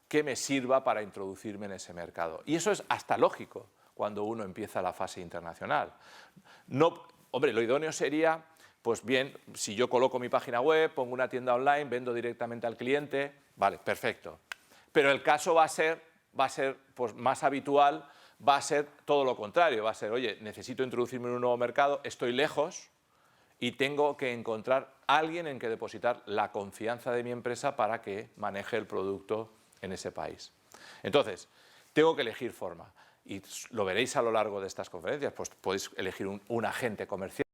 que me sirva para introducirme en ese mercado. Y eso es hasta lógico cuando uno empieza la fase internacional. Hombre, lo idóneo sería, pues bien, si yo coloco mi página web, pongo una tienda online, vendo directamente al cliente, vale, perfecto. Pero el caso va a ser pues, más habitual, va a ser todo lo contrario, va a ser, oye, necesito introducirme en un nuevo mercado, estoy lejos y tengo que encontrar a alguien en que depositar la confianza de mi empresa para que maneje el producto en ese país. Entonces, tengo que elegir forma y lo veréis a lo largo de estas conferencias, pues podéis elegir un agente comercial,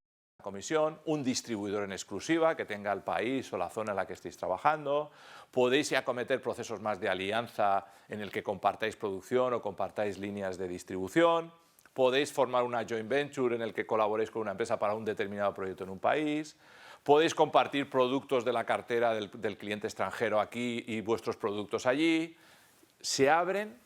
comisión, un distribuidor en exclusiva que tenga el país o la zona en la que estéis trabajando, podéis acometer procesos más de alianza en el que compartáis producción o compartáis líneas de distribución, podéis formar una joint venture en el que colaboréis con una empresa para un determinado proyecto en un país, podéis compartir productos de la cartera del cliente extranjero aquí y vuestros productos allí. Se abren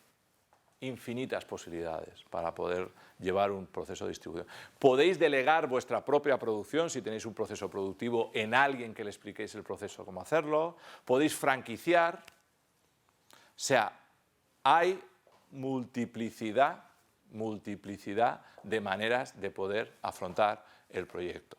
infinitas posibilidades para poder llevar un proceso de distribución. Podéis delegar vuestra propia producción si tenéis un proceso productivo en alguien que le expliquéis el proceso, cómo hacerlo. Podéis franquiciar. O sea, hay multiplicidad de maneras de poder afrontar el proyecto.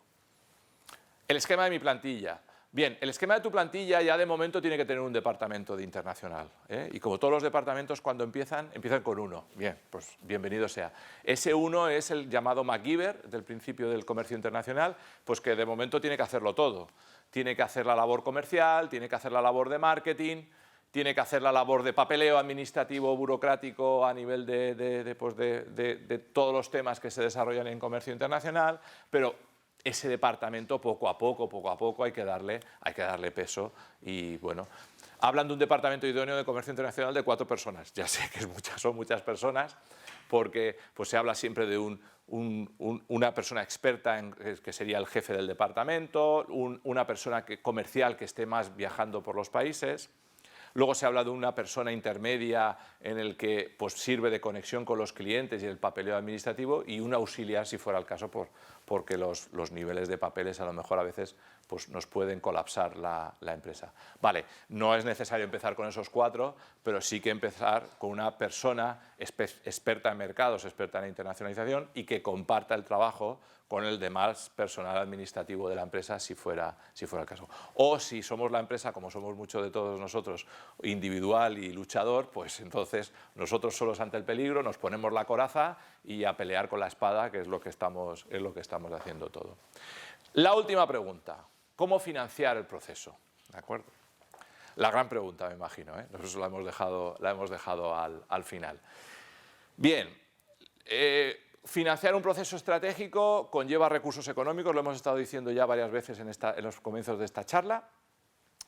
El esquema de mi plantilla. Bien, el esquema de tu plantilla ya de momento tiene que tener un departamento de internacional, ¿eh? Y como todos los departamentos cuando empiezan con uno. Bien, pues bienvenido sea. Ese uno es el llamado MacGyver del principio del comercio internacional, pues que de momento tiene que hacerlo todo. Tiene que hacer la labor comercial, tiene que hacer la labor de marketing, tiene que hacer la labor de papeleo administrativo, burocrático a nivel de todos los temas que se desarrollan en comercio internacional, pero ese departamento poco a poco hay que darle peso y bueno, Hablan de un departamento idóneo de comercio internacional de 4 personas. Ya sé que son muchas personas, porque pues, se habla siempre de una persona experta, que sería el jefe del departamento, una persona comercial que esté más viajando por los países. Luego se habla de una persona intermedia en el que pues, sirve de conexión con los clientes y el papeleo administrativo, y un auxiliar si fuera el caso, porque los niveles de papeles a lo mejor a veces pues, nos pueden colapsar la empresa. Vale, no es necesario empezar con esos 4, pero sí que empezar con una persona experta en mercados, experta en internacionalización, y que comparta el trabajo con el demás personal administrativo de la empresa si fuera el caso. O si somos la empresa, como somos muchos de todos nosotros, individual y luchador, pues entonces nosotros solos ante el peligro nos ponemos la coraza y a pelear con la espada, que es lo que estamos haciendo todo. La última pregunta, ¿cómo financiar el proceso? ¿De acuerdo? La gran pregunta, me imagino, ¿eh? Nosotros la hemos dejado al final. Bien, financiar un proceso estratégico conlleva recursos económicos, lo hemos estado diciendo ya varias veces en los comienzos de esta charla.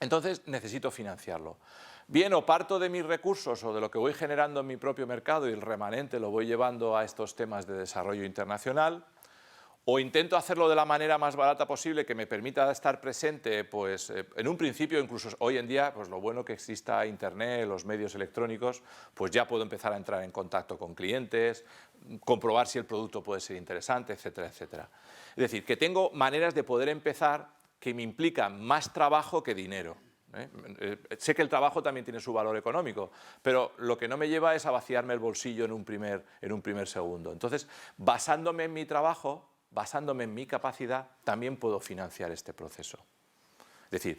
Entonces necesito financiarlo. Bien, o parto de mis recursos o de lo que voy generando en mi propio mercado y el remanente lo voy llevando a estos temas de desarrollo internacional, o intento hacerlo de la manera más barata posible que me permita estar presente, pues en un principio, incluso hoy en día, pues lo bueno que exista Internet, los medios electrónicos, pues ya puedo empezar a entrar en contacto con clientes, comprobar si el producto puede ser interesante, etcétera, etcétera. Es decir, que tengo maneras de poder empezar que me implican más trabajo que dinero. Sé que el trabajo también tiene su valor económico, pero lo que no me lleva es a vaciarme el bolsillo en un primer segundo. Entonces, basándome en mi trabajo, basándome en mi capacidad, también puedo financiar este proceso. Es decir,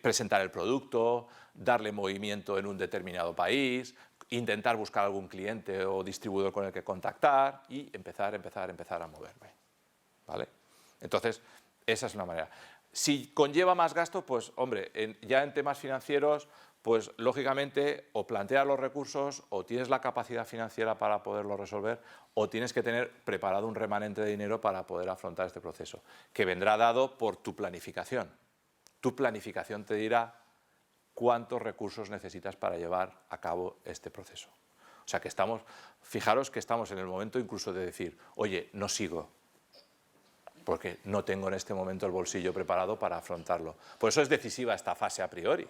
presentar el producto, darle movimiento en un determinado país, intentar buscar algún cliente o distribuidor con el que contactar y empezar a moverme. ¿Vale? Entonces, esa es una manera. Si conlleva más gasto, pues hombre, ya en temas financieros, pues lógicamente o planteas los recursos o tienes la capacidad financiera para poderlo resolver, o tienes que tener preparado un remanente de dinero para poder afrontar este proceso, que vendrá dado por tu planificación. Tu planificación te dirá cuántos recursos necesitas para llevar a cabo este proceso. O sea que fijaros que estamos en el momento incluso de decir, oye, no sigo, porque no tengo en este momento el bolsillo preparado para afrontarlo. Por eso es decisiva esta fase a priori.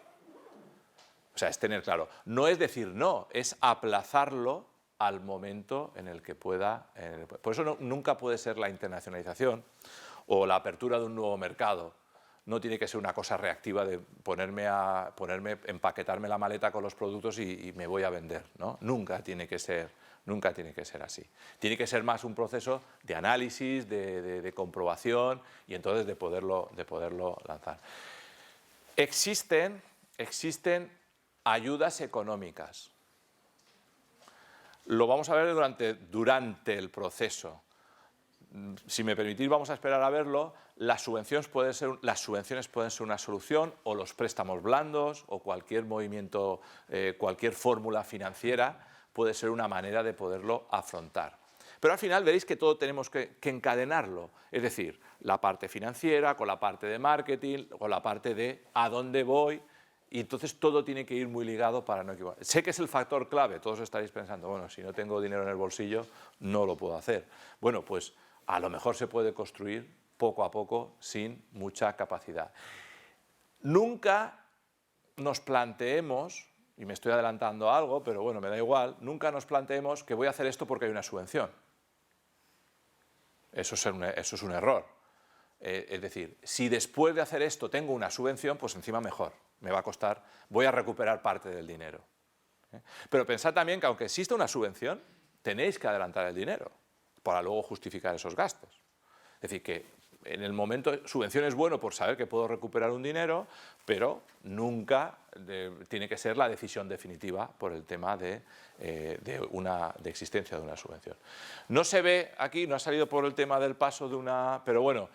O sea, es tener claro, no es decir no, es aplazarlo al momento en el que pueda. Por eso nunca puede ser la internacionalización o la apertura de un nuevo mercado. No tiene que ser una cosa reactiva de empaquetarme la maleta con los productos y me voy a vender, ¿no? Nunca tiene que ser así. Tiene que ser más un proceso de análisis, de comprobación y entonces de poderlo lanzar. Existen ayudas económicas. Lo vamos a ver durante el proceso. Si me permitís, vamos a esperar a verlo. Las subvenciones pueden ser una solución, o los préstamos blandos, o cualquier movimiento, cualquier fórmula financiera puede ser una manera de poderlo afrontar. Pero al final veréis que todo tenemos que encadenarlo, es decir, la parte financiera con la parte de marketing, con la parte de a dónde voy. Y entonces todo tiene que ir muy ligado para no equivocar. Sé que es el factor clave, todos estaréis pensando, bueno, si no tengo dinero en el bolsillo, no lo puedo hacer. Bueno, pues a lo mejor se puede construir poco a poco sin mucha capacidad. Nunca nos planteemos, y me estoy adelantando a algo, pero bueno, me da igual, nunca nos planteemos que voy a hacer esto porque hay una subvención. Eso es un error. Es decir, si después de hacer esto tengo una subvención, pues encima mejor. Me va a costar, voy a recuperar parte del dinero. Pero pensad también que aunque exista una subvención, tenéis que adelantar el dinero para luego justificar esos gastos. Es decir, que en el momento, subvención es bueno por saber que puedo recuperar un dinero, pero nunca tiene que ser la decisión definitiva por el tema de existencia de una subvención. No se ve aquí, no ha salido por el tema del paso de una... Pero bueno,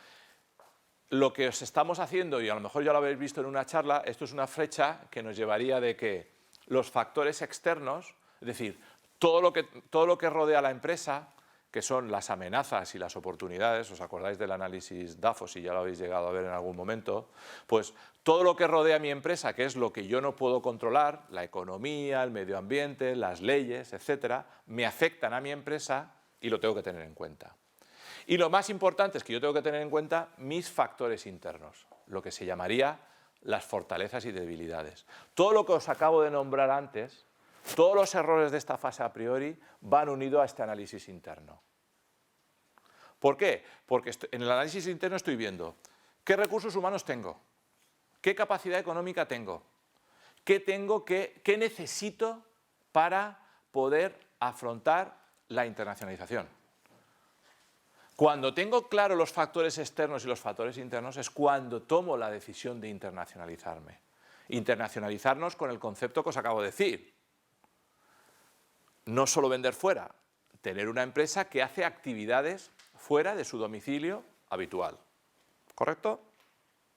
lo que os estamos haciendo, y a lo mejor ya lo habéis visto en una charla, esto es una flecha que nos llevaría de que los factores externos, es decir, todo lo que rodea a la empresa, que son las amenazas y las oportunidades, ¿os acordáis del análisis DAFO, si ya lo habéis llegado a ver en algún momento? Pues todo lo que rodea a mi empresa, que es lo que yo no puedo controlar, la economía, el medio ambiente, las leyes, etcétera, me afectan a mi empresa y lo tengo que tener en cuenta. Y lo más importante es que yo tengo que tener en cuenta mis factores internos, lo que se llamaría las fortalezas y debilidades. Todo lo que os acabo de nombrar antes, todos los errores de esta fase a priori van unidos a este análisis interno. ¿Por qué? Porque en el análisis interno estoy viendo qué recursos humanos tengo, qué capacidad económica tengo, qué necesito para poder afrontar la internacionalización. Cuando tengo claro los factores externos y los factores internos es cuando tomo la decisión de internacionalizarme. Internacionalizarnos con el concepto que os acabo de decir. No solo vender fuera, tener una empresa que hace actividades fuera de su domicilio habitual. ¿Correcto?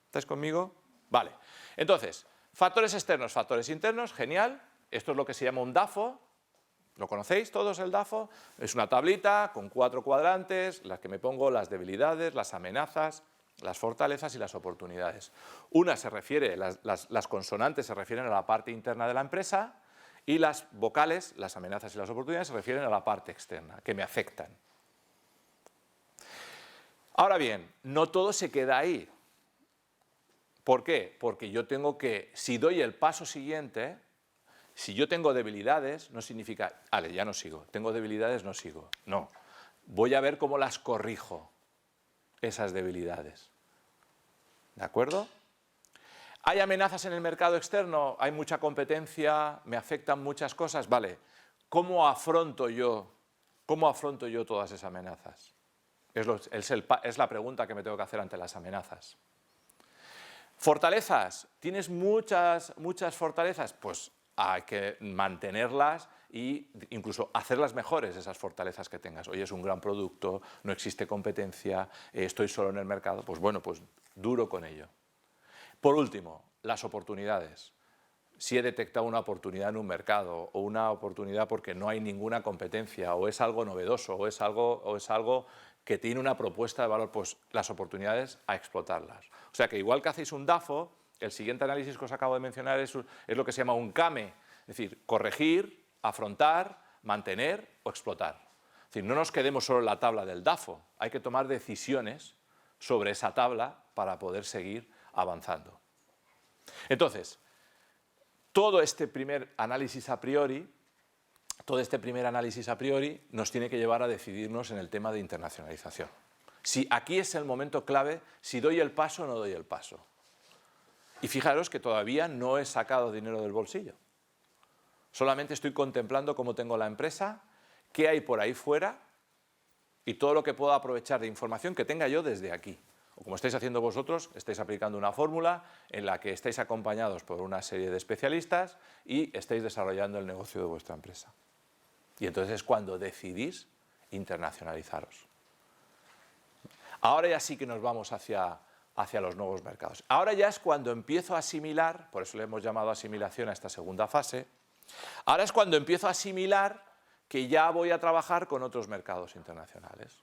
¿Estáis conmigo? Vale. Entonces, factores externos, factores internos, genial. Esto es lo que se llama un DAFO. ¿Lo conocéis todos el DAFO? Es una tablita con 4 cuadrantes, en las que me pongo las debilidades, las amenazas, las fortalezas y las oportunidades. Una se refiere, las consonantes se refieren a la parte interna de la empresa y las vocales, las amenazas y las oportunidades, se refieren a la parte externa, que me afectan. Ahora bien, no todo se queda ahí. ¿Por qué? Porque yo tengo que, si doy el paso siguiente, si yo tengo debilidades, no significa, vale, ya no sigo, tengo debilidades, no sigo. No, voy a ver cómo las corrijo, esas debilidades. ¿De acuerdo? ¿Hay amenazas en el mercado externo? ¿Hay mucha competencia? ¿Me afectan muchas cosas? Vale, ¿cómo afronto yo todas esas amenazas? Es la pregunta que me tengo que hacer ante las amenazas. ¿Fortalezas? ¿Tienes muchas fortalezas? Pues hay que mantenerlas e incluso hacerlas mejores, esas fortalezas que tengas. Oye, es un gran producto, no existe competencia, estoy solo en el mercado, pues bueno, pues duro con ello. Por último, las oportunidades. Si he detectado una oportunidad en un mercado o una oportunidad porque no hay ninguna competencia o es algo novedoso o es algo que tiene una propuesta de valor, pues las oportunidades a explotarlas. O sea que igual que hacéis un DAFO, el siguiente análisis que os acabo de mencionar es lo que se llama un CAME, es decir, corregir, afrontar, mantener o explotar. Es decir, no nos quedemos solo en la tabla del DAFO, hay que tomar decisiones sobre esa tabla para poder seguir avanzando. Entonces, todo este primer análisis a priori nos tiene que llevar a decidirnos en el tema de internacionalización. Si aquí es el momento clave, si doy el paso o no doy el paso. Y fijaros que todavía no he sacado dinero del bolsillo. Solamente estoy contemplando cómo tengo la empresa, qué hay por ahí fuera y todo lo que puedo aprovechar de información que tenga yo desde aquí. O como estáis haciendo vosotros, estáis aplicando una fórmula en la que estáis acompañados por una serie de especialistas y estáis desarrollando el negocio de vuestra empresa. Y entonces es cuando decidís internacionalizaros. Ahora ya sí que nos vamos hacia los nuevos mercados. Ahora ya es cuando empiezo a asimilar, por eso le hemos llamado asimilación a esta segunda fase, ahora es cuando empiezo a asimilar que ya voy a trabajar con otros mercados internacionales.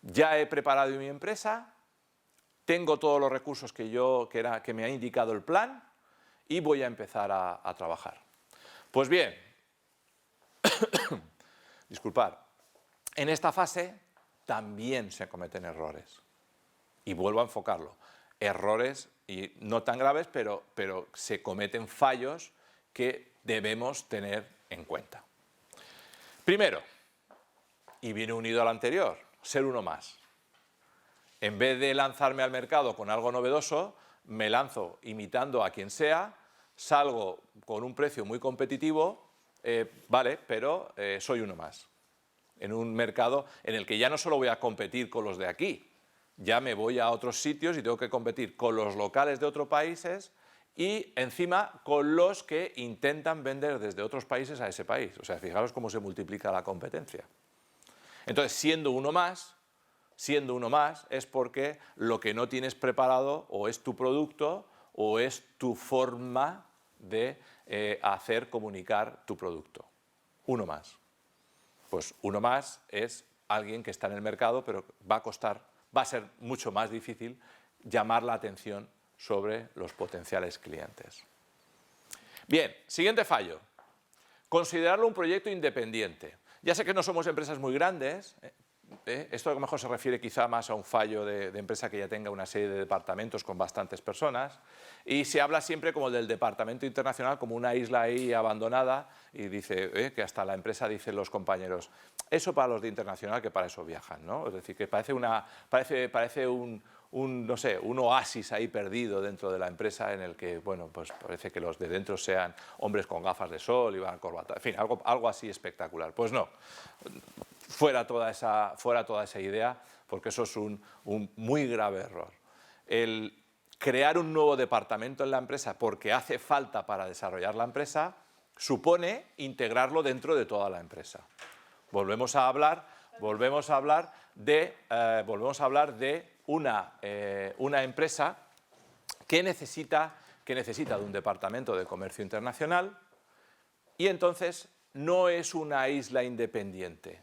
Ya he preparado mi empresa, tengo todos los recursos que me ha indicado el plan y voy a empezar a trabajar. Pues bien, disculpad, en esta fase también se cometen errores. Y vuelvo a enfocarlo. Errores, y no tan graves, pero se cometen fallos que debemos tener en cuenta. Primero, y viene unido al anterior, ser uno más. En vez de lanzarme al mercado con algo novedoso, me lanzo imitando a quien sea, salgo con un precio muy competitivo, vale, pero soy uno más. En un mercado en el que ya no solo voy a competir con los de aquí, ya me voy a otros sitios y tengo que competir con los locales de otros países y encima con los que intentan vender desde otros países a ese país. O sea, fijaros cómo se multiplica la competencia. Entonces, siendo uno más es porque lo que no tienes preparado o es tu producto o es tu forma de hacer comunicar tu producto. Uno más. Pues uno más es alguien que está en el mercado, pero va a ser mucho más difícil llamar la atención sobre los potenciales clientes. Bien, siguiente fallo. Considerarlo un proyecto independiente. Ya sé que no somos empresas muy grandes, esto a lo mejor se refiere quizá más a un fallo de empresa que ya tenga una serie de departamentos con bastantes personas, y se habla siempre como del departamento internacional como una isla ahí abandonada, y dice que hasta la empresa dicen los compañeros, eso para los de internacional que para eso viajan, ¿no? Es decir, que parece no sé, un oasis ahí perdido dentro de la empresa en el que, bueno, pues parece que los de dentro sean hombres con gafas de sol y van a corbata, en fin, algo así espectacular. Pues no, fuera toda esa idea, porque eso es un muy grave error. El crear un nuevo departamento en la empresa porque hace falta para desarrollar la empresa supone integrarlo dentro de toda la empresa. Volvemos a hablar de una empresa que necesita de un departamento de comercio internacional, y entonces no es una isla independiente,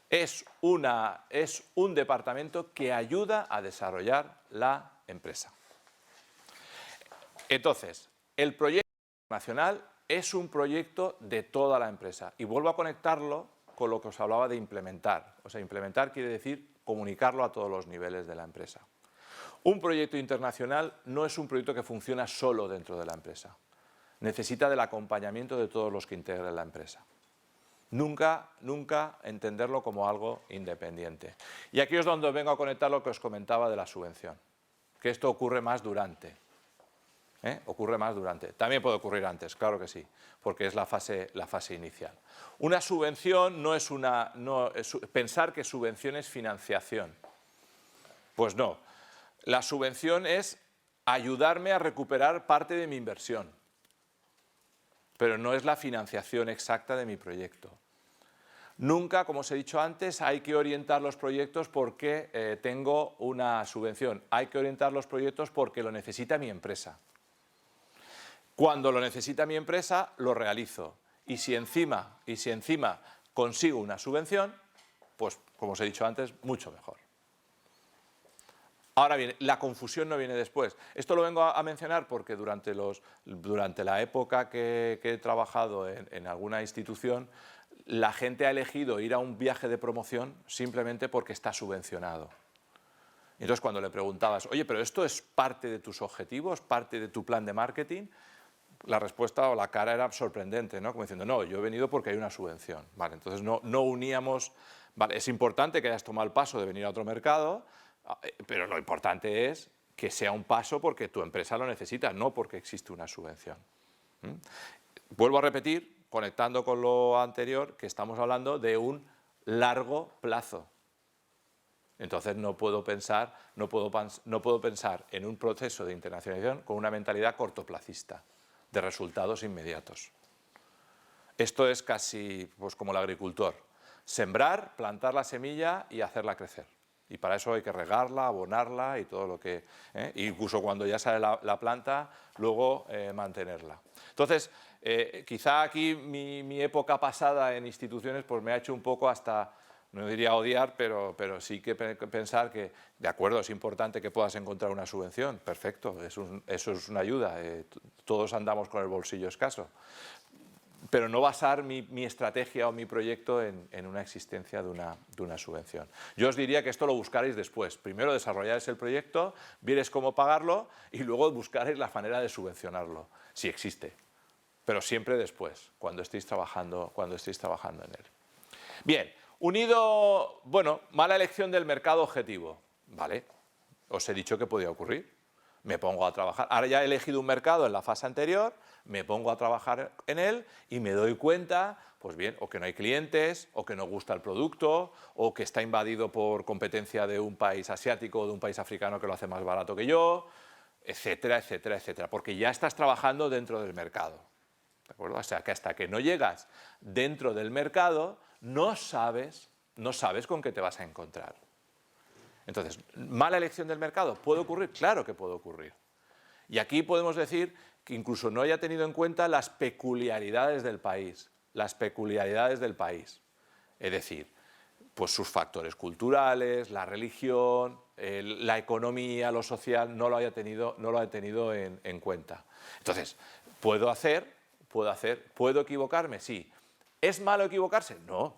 es un departamento que ayuda a desarrollar la empresa. Entonces, el proyecto internacional es un proyecto de toda la empresa, y vuelvo a conectarlo con lo que os hablaba de implementar. O sea, implementar quiere decir comunicarlo a todos los niveles de la empresa. Un proyecto internacional no es un proyecto que funciona solo dentro de la empresa. Necesita del acompañamiento de todos los que integran la empresa. Nunca entenderlo como algo independiente. Y aquí es donde vengo a conectar lo que os comentaba de la subvención, que esto ocurre más durante. Ocurre más durante. También puede ocurrir antes, claro que sí, porque es la fase inicial. Una subvención no es pensar que subvención es financiación. Pues no. La subvención es ayudarme a recuperar parte de mi inversión, pero no es la financiación exacta de mi proyecto. Nunca, como os he dicho antes, hay que orientar los proyectos porque tengo una subvención. Hay que orientar los proyectos porque lo necesita mi empresa. Cuando lo necesita mi empresa, lo realizo. Y si encima consigo una subvención, pues, como os he dicho antes, mucho mejor. Ahora bien, la confusión no viene después. Esto lo vengo a mencionar porque durante la época que he trabajado en alguna institución, la gente ha elegido ir a un viaje de promoción simplemente porque está subvencionado. Entonces, cuando le preguntabas, oye, pero ¿esto es parte de tus objetivos, parte de tu plan de marketing? La respuesta o la cara era sorprendente, ¿no? Como diciendo, no, yo he venido porque hay una subvención. Vale, entonces no uníamos. Vale, es importante que hayas tomado el paso de venir a otro mercado, pero lo importante es que sea un paso porque tu empresa lo necesita, no porque existe una subvención. Vuelvo a repetir, conectando con lo anterior, que estamos hablando de un largo plazo. Entonces no puedo pensar en un proceso de internacionalización con una mentalidad cortoplacista, de resultados inmediatos. Esto es casi pues, como el agricultor. Sembrar, plantar la semilla y hacerla crecer. Y para eso hay que regarla, abonarla y todo lo que... incluso cuando ya sale la planta, luego mantenerla. Entonces, quizá aquí mi época pasada en instituciones pues, me ha hecho un poco hasta... No diría odiar, pero sí que pensar que, de acuerdo, es importante que puedas encontrar una subvención, perfecto, eso es una ayuda, todos andamos con el bolsillo escaso, pero no basar mi estrategia o mi proyecto en una existencia de una subvención. Yo os diría que esto lo buscaréis después, primero desarrollaréis el proyecto, vierais cómo pagarlo y luego buscaréis la manera de subvencionarlo, si existe, pero siempre después, cuando estéis trabajando en él. Bien. Unido, bueno, mala elección del mercado objetivo. Vale, os he dicho que podía ocurrir. Me pongo a trabajar. Ahora ya he elegido un mercado en la fase anterior, me pongo a trabajar en él y me doy cuenta, pues bien, o que no hay clientes, o que no gusta el producto, o que está invadido por competencia de un país asiático o de un país africano que lo hace más barato que yo, etcétera, etcétera, etcétera. Porque ya estás trabajando dentro del mercado. ¿De acuerdo? O sea, que hasta que no llegas dentro del mercado, no sabes con qué te vas a encontrar. Entonces, ¿mala elección del mercado? ¿Puede ocurrir? Claro que puede ocurrir. Y aquí podemos decir que incluso no haya tenido en cuenta las peculiaridades del país. Las peculiaridades del país. Es decir, pues sus factores culturales, la religión, la economía, lo social, no lo haya tenido en cuenta. Entonces, ¿puedo equivocarme? Sí. ¿Es malo equivocarse? No.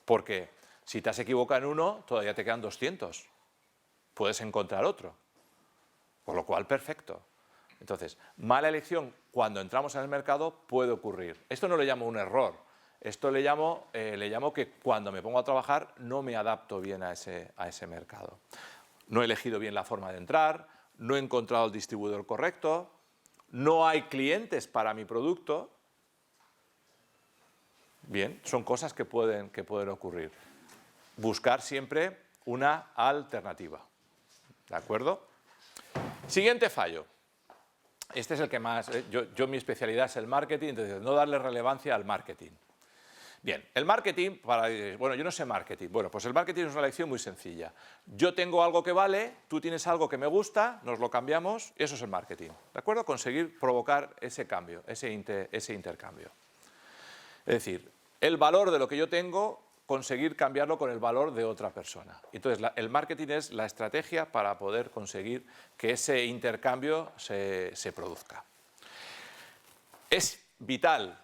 Porque si te has equivocado en uno, todavía te quedan 200. Puedes encontrar otro. Por lo cual, perfecto. Entonces, mala elección cuando entramos en el mercado puede ocurrir. Esto no lo llamo un error. Esto le llamo que cuando me pongo a trabajar no me adapto bien a ese mercado. No he elegido bien la forma de entrar, no he encontrado el distribuidor correcto, no hay clientes para mi producto. Bien, son cosas que pueden ocurrir. Buscar siempre una alternativa. ¿De acuerdo? Siguiente fallo. Este es el que más... mi especialidad es el marketing, entonces no darle relevancia al marketing. Bien, el marketing, bueno, yo no sé marketing. Bueno, pues el marketing es una lección muy sencilla. Yo tengo algo que vale, tú tienes algo que me gusta, nos lo cambiamos, eso es el marketing. ¿De acuerdo? Conseguir provocar ese cambio, ese intercambio. Es decir, el valor de lo que yo tengo, conseguir cambiarlo con el valor de otra persona. Entonces, el marketing es la estrategia para poder conseguir que ese intercambio se produzca. Es vital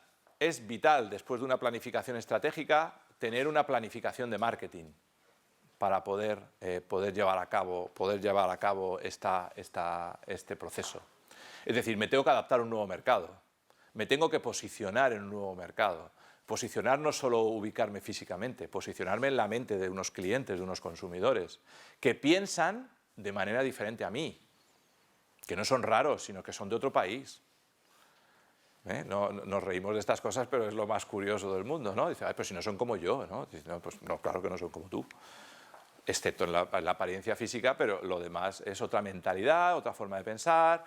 después de una planificación estratégica tener una planificación de marketing para poder llevar a cabo este proceso. Es decir, me tengo que adaptar a un nuevo mercado, me tengo que posicionar en un nuevo mercado. Posicionar no solo ubicarme físicamente, posicionarme en la mente de unos clientes, de unos consumidores, que piensan de manera diferente a mí, que no son raros, sino que son de otro país. No, nos reímos de estas cosas, pero es lo más curioso del mundo, ¿no? Dice, ay, pero si no son como yo, ¿no? Dice, no, pues no, claro que no son como tú, excepto en la apariencia física, pero lo demás es otra mentalidad, otra forma de pensar,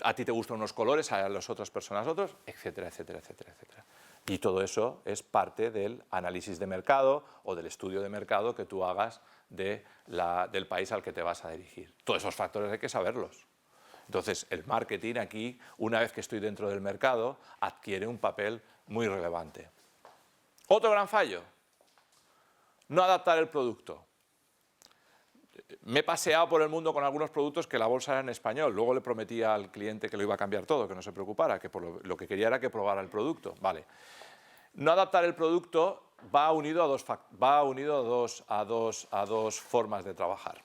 a ti te gustan unos colores, a las otras personas otros, etcétera, etcétera, etcétera, etcétera. Y todo eso es parte del análisis de mercado o del estudio de mercado que tú hagas del país al que te vas a dirigir. Todos esos factores hay que saberlos. Entonces, el marketing aquí, una vez que estoy dentro del mercado, adquiere un papel muy relevante. Otro gran fallo, no adaptar el producto. Me he paseado por el mundo con algunos productos que la bolsa era en español, luego le prometí al cliente que lo iba a cambiar todo, que no se preocupara, que lo que quería era que probara el producto. Vale. No adaptar el producto va unido a dos formas de trabajar.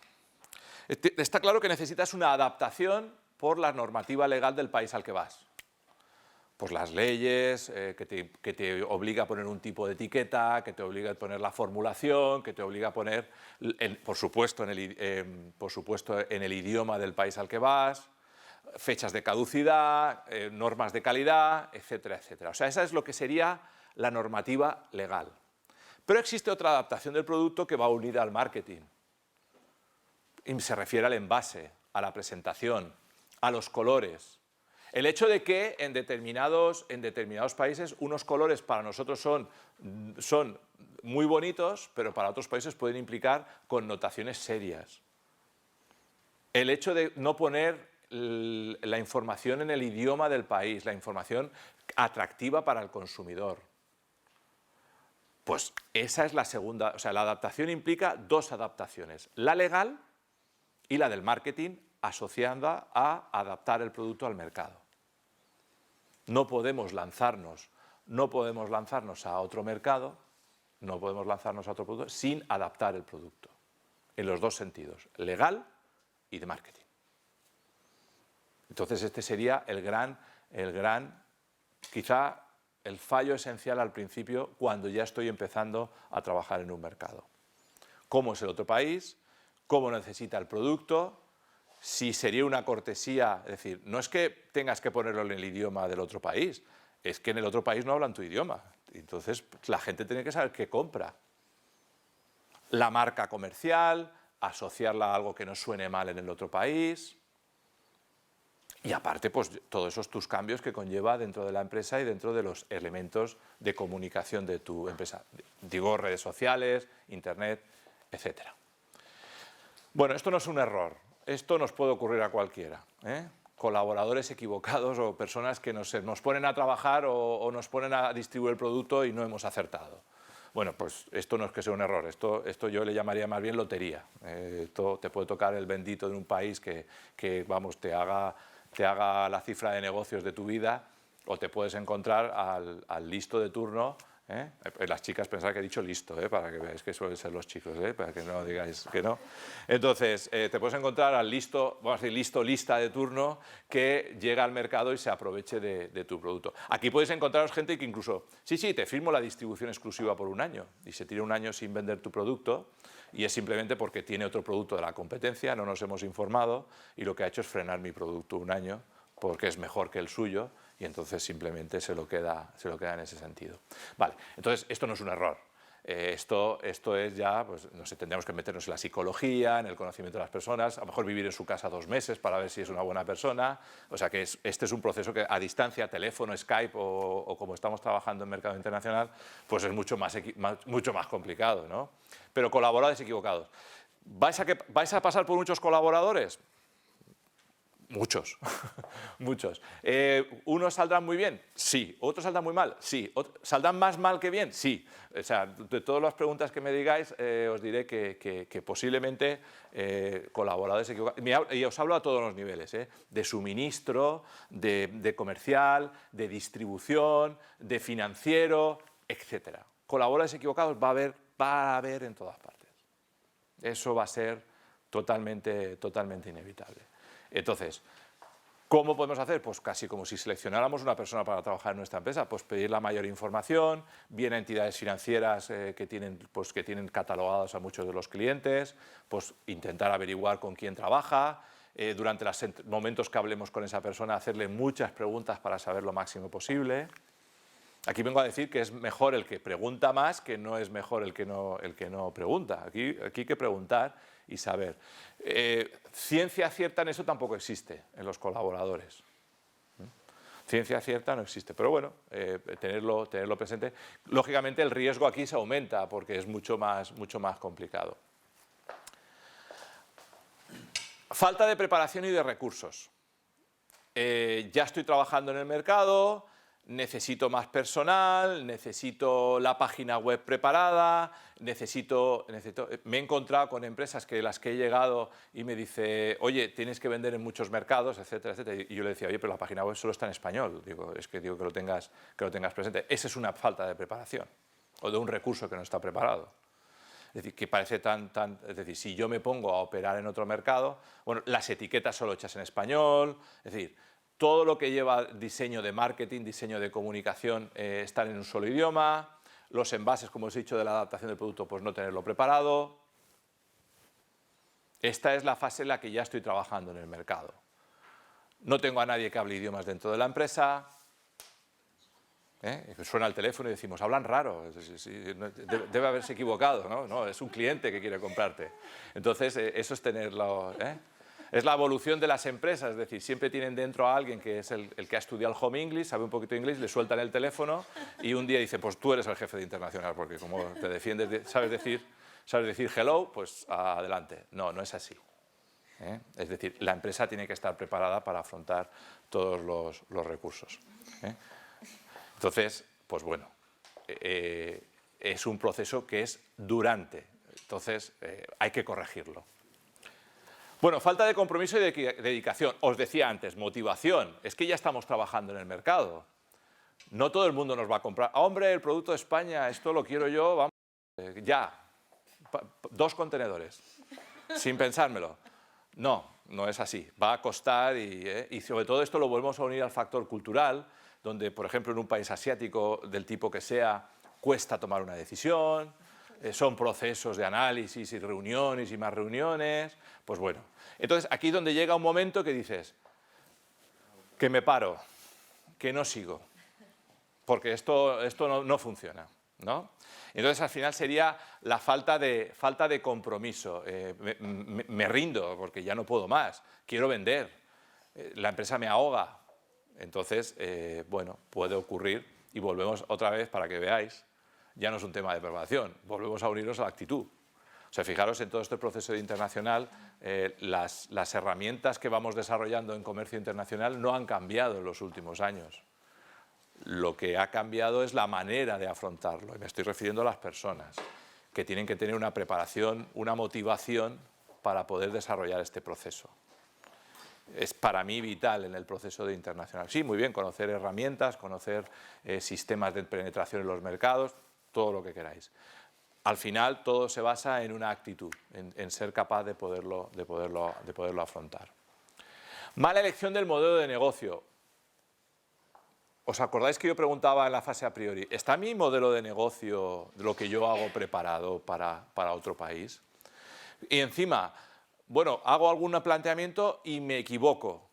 Está claro que necesitas una adaptación por la normativa legal del país al que vas. Pues las leyes, que te obliga a poner un tipo de etiqueta, que te obliga a poner la formulación, que te obliga a poner, por supuesto, en el idioma del país al que vas, fechas de caducidad, normas de calidad, etcétera, etcétera. O sea, esa es lo que sería la normativa legal. Pero existe otra adaptación del producto que va unida al marketing. Y se refiere al envase, a la presentación, a los colores. El hecho de que en determinados países unos colores para nosotros son muy bonitos, pero para otros países pueden implicar connotaciones serias. El hecho de no poner la información en el idioma del país, la información atractiva para el consumidor. Pues esa es la segunda, o sea, la adaptación implica dos adaptaciones, la legal y la del marketing, asociada a adaptar el producto al mercado. No podemos lanzarnos a otro mercado, no podemos lanzarnos a otro producto sin adaptar el producto, en los dos sentidos, legal y de marketing. Entonces este sería quizá el fallo esencial al principio cuando ya estoy empezando a trabajar en un mercado. ¿Cómo es el otro país? ¿Cómo necesita el producto? Si sería una cortesía, es decir, no es que tengas que ponerlo en el idioma del otro país, es que en el otro país no hablan tu idioma. Entonces la gente tiene que saber qué compra. La marca comercial, asociarla a algo que no suene mal en el otro país. Y aparte, pues todos esos tus cambios que conlleva dentro de la empresa y dentro de los elementos de comunicación de tu empresa. Digo, redes sociales, internet, etcétera. Bueno, esto no es un error. Esto nos puede ocurrir a cualquiera, colaboradores equivocados o personas que nos ponen a trabajar o nos ponen a distribuir el producto y no hemos acertado. Bueno, pues esto no es que sea un error, esto yo le llamaría más bien lotería. Esto te puede tocar el bendito de un país que vamos, te haga la cifra de negocios de tu vida, o te puedes encontrar al listo de turno. Las chicas pensar que he dicho listo, para que veáis que suelen ser los chicos, para que no digáis que no. Entonces, te puedes encontrar al listo, vamos a decir, lista de turno que llega al mercado y se aproveche de tu producto. Aquí podéis encontraros gente que incluso, sí, te firmo la distribución exclusiva por un año y se tira un año sin vender tu producto y es simplemente porque tiene otro producto de la competencia, no nos hemos informado y lo que ha hecho es frenar mi producto un año porque es mejor que el suyo y entonces simplemente se lo queda en ese sentido. Vale, entonces esto no es un error. Esto es ya, pues no sé, tendríamos que meternos en la psicología, en el conocimiento de las personas, a lo mejor vivir en su casa 2 meses para ver si es una buena persona. O sea que este es un proceso que a distancia, teléfono, Skype o como estamos trabajando en mercado internacional, pues es mucho más complicado, ¿no? Pero colaboradores equivocados. ¿Vais a pasar por muchos colaboradores? Muchos, muchos. ¿Unos saldrán muy bien? Sí. ¿Otros saldrán muy mal? Sí. ¿Saldrán más mal que bien? Sí. O sea, de todas las preguntas que me digáis, os diré que posiblemente colaboradores equivocados. Y os hablo a todos los niveles, de suministro, de comercial, de distribución, de financiero, etc. Colaboradores equivocados va a haber en todas partes. Eso va a ser totalmente inevitable. Entonces, ¿cómo podemos hacer? Pues casi como si seleccionáramos una persona para trabajar en nuestra empresa, pues pedir la mayor información, bien a entidades financieras que tienen catalogados a muchos de los clientes, pues intentar averiguar con quién trabaja, durante los momentos que hablemos con esa persona hacerle muchas preguntas para saber lo máximo posible. Aquí vengo a decir que es mejor el que pregunta más, que no es mejor el que no pregunta. Aquí hay que preguntar y saber. Ciencia cierta en eso tampoco existe, en los colaboradores. Ciencia cierta no existe, pero bueno, tenerlo presente. Lógicamente el riesgo aquí se aumenta porque es mucho más complicado. Falta de preparación y de recursos. Ya estoy trabajando en el mercado, necesito más personal, necesito la página web preparada, me he encontrado con empresas las que he llegado y me dice, oye, tienes que vender en muchos mercados, etcétera, etcétera. Y yo le decía, oye, pero la página web solo está en español. Digo que lo tengas presente. Esa es una falta de preparación o de un recurso que no está preparado. Es decir, que parece es decir, si yo me pongo a operar en otro mercado, bueno, las etiquetas solo hechas en español, es decir, todo lo que lleva diseño de marketing, diseño de comunicación, estar en un solo idioma, los envases, como os he dicho, de la adaptación del producto, pues no tenerlo preparado. Esta es la fase en la que ya estoy trabajando en el mercado. No tengo a nadie que hable idiomas dentro de la empresa. Suena el teléfono y decimos, hablan raro, debe haberse equivocado, ¿no? No, es un cliente que quiere comprarte. Entonces, eso es tenerlo. Es la evolución de las empresas, es decir, siempre tienen dentro a alguien que es el que ha estudiado el home English, sabe un poquito de inglés, le sueltan el teléfono y un día dice, pues tú eres el jefe de internacional, porque como te defiendes, sabes decir hello, pues adelante. No, no es así. Es decir, la empresa tiene que estar preparada para afrontar todos los recursos. Entonces, pues bueno, es un proceso que es durante, entonces hay que corregirlo. Bueno, falta de compromiso y de dedicación. Os decía antes, motivación. Es que ya estamos trabajando en el mercado. No todo el mundo nos va a comprar. Hombre, el producto de España, esto lo quiero yo, vamos, ya. 2 contenedores, sin pensármelo. No, no es así. Va a costar y sobre todo esto lo volvemos a unir al factor cultural, donde, por ejemplo, en un país asiático del tipo que sea, cuesta tomar una decisión. Son procesos de análisis y reuniones y más reuniones, pues bueno. Entonces, aquí es donde llega un momento que dices, que me paro, que no sigo, porque esto no funciona, ¿no? Entonces, al final sería la falta de compromiso. Me rindo porque ya no puedo más, quiero vender, la empresa me ahoga. Entonces, bueno, puede ocurrir y volvemos otra vez para que veáis. Ya no es un tema de preparación, volvemos a unirnos a la actitud. O sea, fijaros en todo este proceso internacional, las herramientas que vamos desarrollando en comercio internacional no han cambiado en los últimos años. Lo que ha cambiado es la manera de afrontarlo, y me estoy refiriendo a las personas, que tienen que tener una preparación, una motivación para poder desarrollar este proceso. Es para mí vital en el proceso de internacional. Sí, muy bien, conocer herramientas, conocer sistemas de penetración en los mercados, todo lo que queráis. Al final todo se basa en una actitud, en ser capaz de poderlo afrontar. Mala elección del modelo de negocio. ¿Os acordáis que yo preguntaba en la fase a priori, ¿está mi modelo de negocio, de lo que yo hago, preparado para otro país? Y encima, bueno, hago algún planteamiento y me equivoco,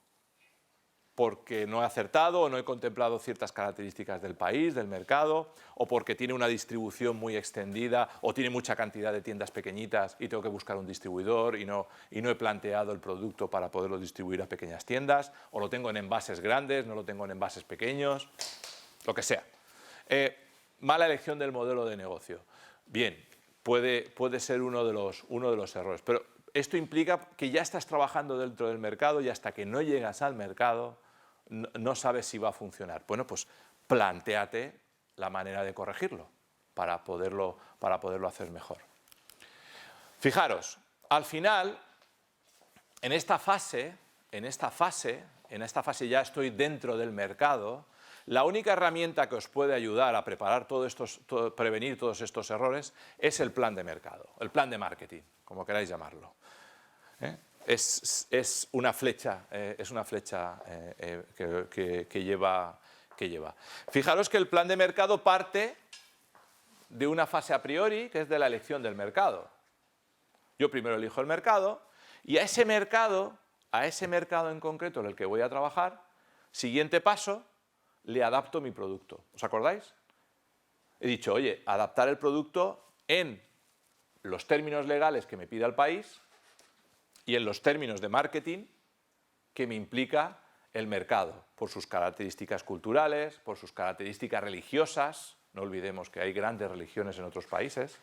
porque no he acertado o no he contemplado ciertas características del país, del mercado, o porque tiene una distribución muy extendida, o tiene mucha cantidad de tiendas pequeñitas y tengo que buscar un distribuidor y no he planteado el producto para poderlo distribuir a pequeñas tiendas, o lo tengo en envases grandes, no lo tengo en envases pequeños, lo que sea. Mala elección del modelo de negocio. Bien, puede ser uno de los errores, pero esto implica que ya estás trabajando dentro del mercado y hasta que no llegas al mercado no sabes si va a funcionar. Bueno, pues plantéate la manera de corregirlo para poderlo hacer mejor. Fijaros, al final, en esta fase ya estoy dentro del mercado. La única herramienta que os puede ayudar a preparar prevenir todos estos errores es el plan de mercado, el plan de marketing, como queráis llamarlo. Es una flecha que lleva. Fijaros que el plan de mercado parte de una fase a priori, que es de la elección del mercado. Yo primero elijo el mercado y a ese mercado en concreto en el que voy a trabajar, siguiente paso, le adapto mi producto. ¿Os acordáis? He dicho, oye, adaptar el producto en los términos legales que me pida el país y en los términos de marketing que me implica el mercado, por sus características culturales, por sus características religiosas. No olvidemos que hay grandes religiones en otros países.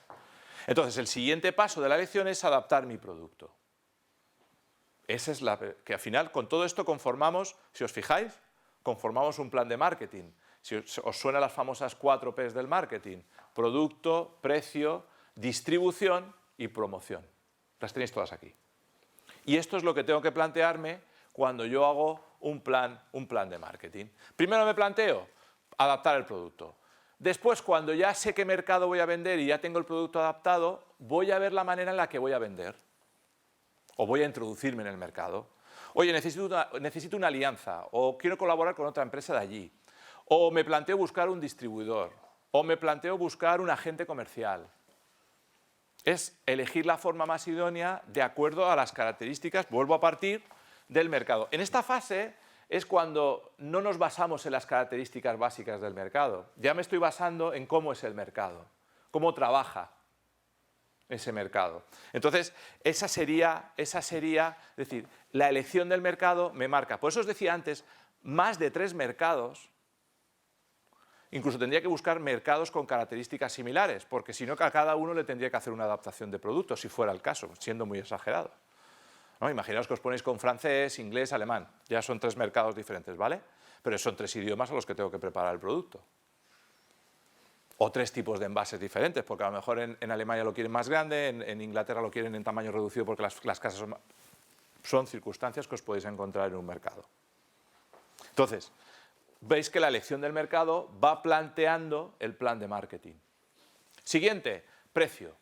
Entonces, el siguiente paso de la elección es adaptar mi producto. Esa es que al final, con todo esto conformamos, si os fijáis, conformamos un plan de marketing. Si os suenan las famosas 4 P's del marketing: producto, precio, distribución y promoción. Las tenéis todas aquí. Y esto es lo que tengo que plantearme cuando yo hago un plan de marketing. Primero me planteo adaptar el producto. Después, cuando ya sé qué mercado voy a vender y ya tengo el producto adaptado, voy a ver la manera en la que voy a vender. O voy a introducirme en el mercado. Oye, necesito una alianza, o quiero colaborar con otra empresa de allí. O me planteo buscar un distribuidor, o me planteo buscar un agente comercial. Es elegir la forma más idónea de acuerdo a las características, vuelvo a partir, del mercado. En esta fase es cuando no nos basamos en las características básicas del mercado. Ya me estoy basando en cómo es el mercado, cómo trabaja ese mercado. Entonces, esa sería, es decir, la elección del mercado me marca. Por eso os decía antes, más de 3 mercados. Incluso tendría que buscar mercados con características similares, porque si no, a cada uno le tendría que hacer una adaptación de producto, si fuera el caso, siendo muy exagerado. ¿No? Imaginaos que os ponéis con francés, inglés, alemán. Ya son 3 mercados diferentes, ¿vale? Pero son 3 idiomas a los que tengo que preparar el producto. O 3 tipos de envases diferentes, porque a lo mejor en Alemania lo quieren más grande, en Inglaterra lo quieren en tamaño reducido porque las casas son circunstancias que os podéis encontrar en un mercado. Entonces, veis que la elección del mercado va planteando el plan de marketing. Siguiente, precio.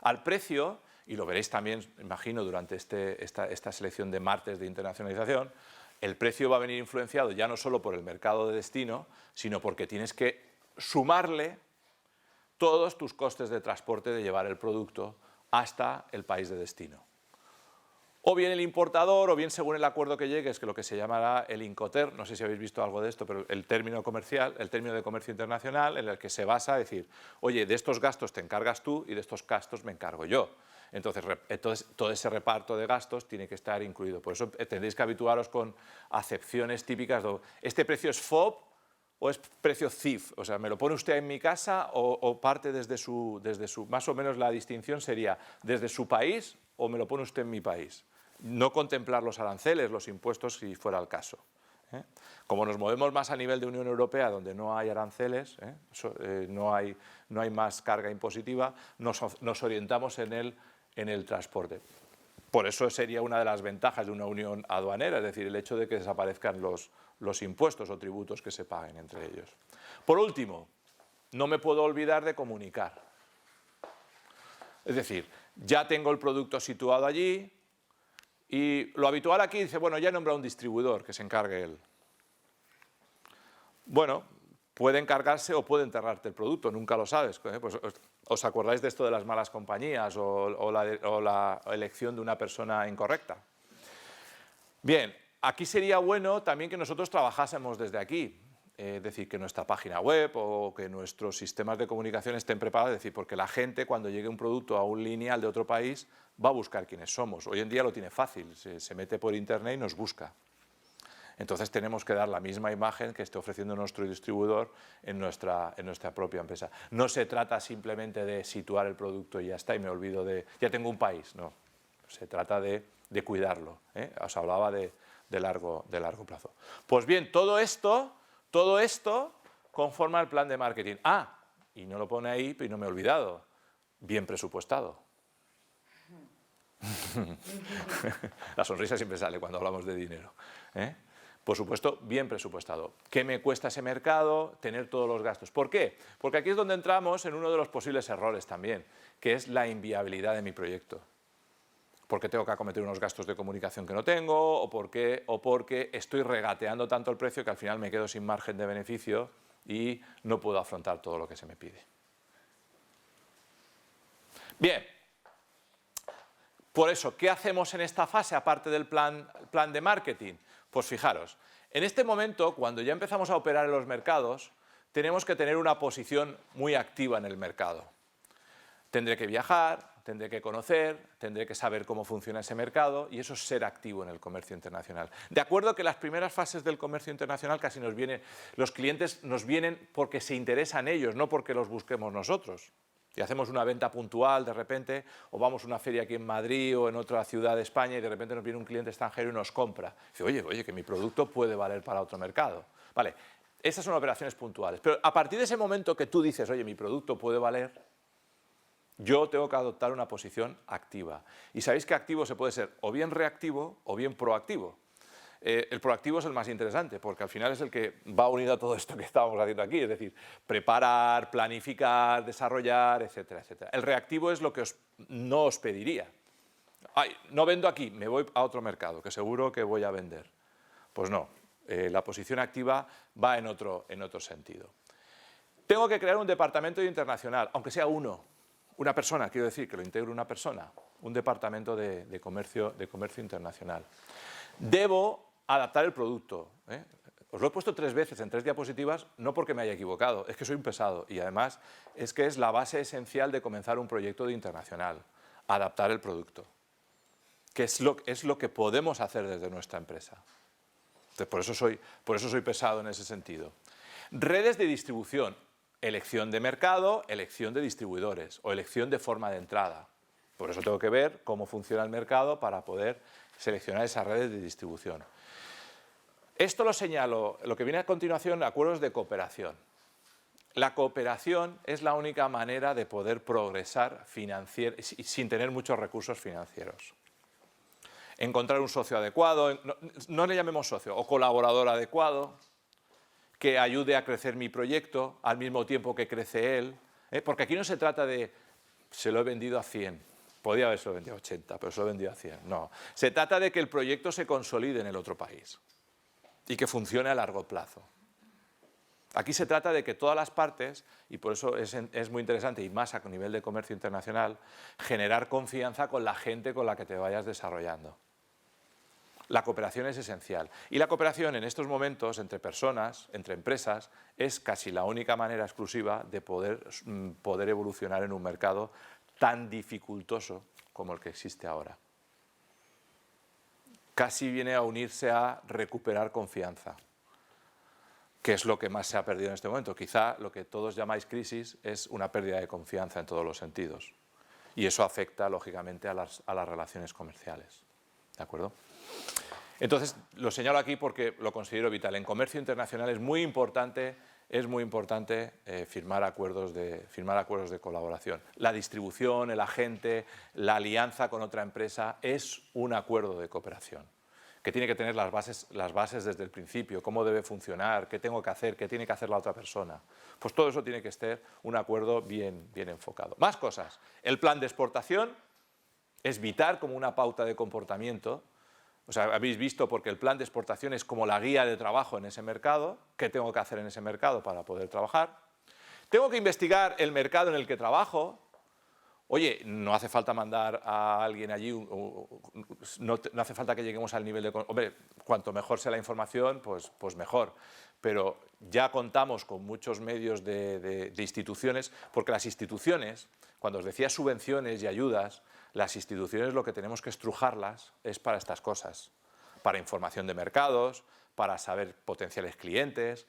Al precio, y lo veréis también, imagino, durante esta selección de martes de internacionalización, el precio va a venir influenciado ya no solo por el mercado de destino, sino porque tienes que sumarle todos tus costes de transporte de llevar el producto hasta el país de destino. O bien el importador, o bien según el acuerdo que llegues, que lo que se llamará el Incoterm, no sé si habéis visto algo de esto, pero el término comercial, el término de comercio internacional, en el que se basa decir, oye, de estos gastos te encargas tú y de estos gastos me encargo yo. Entonces todo ese reparto de gastos tiene que estar incluido. Por eso tendréis que habituaros con acepciones típicas de, este precio es FOB o es precio CIF? O sea, ¿me lo pone usted en mi casa o parte desde su... Más o menos la distinción sería desde su país o me lo pone usted en mi país. No contemplar los aranceles, los impuestos, si fuera el caso. Como nos movemos más a nivel de Unión Europea, donde no hay aranceles, no hay más carga impositiva, nos orientamos en el transporte. Por eso sería una de las ventajas de una unión aduanera, es decir, el hecho de que desaparezcan los impuestos o tributos que se paguen entre ellos. Por último, no me puedo olvidar de comunicar. Es decir, ya tengo el producto situado allí y lo habitual aquí dice, bueno, ya he nombrado un distribuidor que se encargue él. Bueno, puede encargarse o puede enterrarte el producto, nunca lo sabes. Pues, ¿os acordáis de esto de las malas compañías o la elección de una persona incorrecta? Bien, aquí sería bueno también que nosotros trabajásemos desde aquí, es decir, que nuestra página web o que nuestros sistemas de comunicación estén preparados, es decir, porque la gente cuando llegue un producto a un lineal de otro país va a buscar quiénes somos. Hoy en día lo tiene fácil, se mete por internet y nos busca. Entonces tenemos que dar la misma imagen que esté ofreciendo nuestro distribuidor en nuestra propia empresa. No se trata simplemente de situar el producto y ya está, y me olvido de, ya tengo un país, no. Se trata de cuidarlo, Os hablaba de largo plazo. Pues bien, todo esto conforma el plan de marketing. Ah, y no lo pone ahí, pero no me he olvidado, bien presupuestado. La sonrisa siempre sale cuando hablamos de dinero, Por supuesto, bien presupuestado. ¿Qué me cuesta ese mercado? Tener todos los gastos. ¿Por qué? Porque aquí es donde entramos en uno de los posibles errores también, que es la inviabilidad de mi proyecto. Porque tengo que acometer unos gastos de comunicación que no tengo, o porque estoy regateando tanto el precio que al final me quedo sin margen de beneficio y no puedo afrontar todo lo que se me pide. Bien. Por eso, ¿qué hacemos en esta fase aparte del plan de marketing? Pues fijaros, en este momento, cuando ya empezamos a operar en los mercados, tenemos que tener una posición muy activa en el mercado. Tendré que viajar, tendré que conocer, tendré que saber cómo funciona ese mercado y eso es ser activo en el comercio internacional. De acuerdo que las primeras fases del comercio internacional casi los clientes nos vienen porque se interesan ellos, no porque los busquemos nosotros. Y hacemos una venta puntual de repente, o vamos a una feria aquí en Madrid o en otra ciudad de España y de repente nos viene un cliente extranjero y nos compra. Dice, oye, que mi producto puede valer para otro mercado. Vale, esas son operaciones puntuales. Pero a partir de ese momento que tú dices, oye, mi producto puede valer, yo tengo que adoptar una posición activa. Y sabéis que activo se puede ser o bien reactivo o bien proactivo. El proactivo es el más interesante, porque al final es el que va unido a todo esto que estábamos haciendo aquí, es decir, preparar, planificar, desarrollar, etcétera, etcétera. El reactivo es lo que no os pediría. Ay, no vendo aquí, me voy a otro mercado, que seguro que voy a vender. Pues no, la posición activa va en otro sentido. Tengo que crear un departamento internacional, aunque sea una persona, quiero decir, que lo integre una persona, un departamento de comercio internacional. Debo adaptar el producto. Os lo he puesto 3 veces en 3 diapositivas, no porque me haya equivocado, es que soy un pesado y además es que es la base esencial de comenzar un proyecto de internacional, adaptar el producto, que es lo que podemos hacer desde nuestra empresa. Entonces, por eso soy pesado en ese sentido. Redes de distribución, elección de mercado, elección de distribuidores o elección de forma de entrada. Por eso tengo que ver cómo funciona el mercado para poder seleccionar esas redes de distribución. Esto lo señalo, lo que viene a continuación, acuerdos de cooperación. La cooperación es la única manera de poder progresar sin tener muchos recursos financieros. Encontrar un socio adecuado, no le llamemos socio, o colaborador adecuado, que ayude a crecer mi proyecto al mismo tiempo que crece él. Porque aquí no se trata de, se lo he vendido a 100. Podría haberse vendido a 80, pero se lo he vendido a 100. No, se trata de que el proyecto se consolide en el otro país y que funcione a largo plazo. Aquí se trata de que todas las partes, y por eso es muy interesante, y más a nivel de comercio internacional, generar confianza con la gente con la que te vayas desarrollando. La cooperación es esencial. Y la cooperación en estos momentos, entre personas, entre empresas, es casi la única manera exclusiva de poder evolucionar en un mercado tan dificultoso como el que existe ahora. Casi viene a unirse a recuperar confianza. ¿Qué es lo que más se ha perdido en este momento? Quizá lo que todos llamáis crisis es una pérdida de confianza en todos los sentidos. Y eso afecta, lógicamente, a las relaciones comerciales. ¿De acuerdo? Entonces, lo señalo aquí porque lo considero vital. En comercio internacional es muy importante firmar acuerdos de colaboración. La distribución, el agente, la alianza con otra empresa es un acuerdo de cooperación que tiene que tener las bases desde el principio, cómo debe funcionar, qué tengo que hacer, qué tiene que hacer la otra persona. Pues todo eso tiene que ser un acuerdo bien enfocado. Más cosas. El plan de exportación es vital como una pauta de comportamiento. O sea, habéis visto, porque el plan de exportación es como la guía de trabajo en ese mercado. ¿Qué tengo que hacer en ese mercado para poder trabajar? Tengo que investigar el mercado en el que trabajo. Oye, no hace falta mandar a alguien allí, no hace falta que lleguemos al nivel de... Hombre, cuanto mejor sea la información, pues mejor. Pero ya contamos con muchos medios de instituciones, porque las instituciones, cuando os decía subvenciones y ayudas, las instituciones lo que tenemos que estrujarlas es para estas cosas, para información de mercados, para saber potenciales clientes.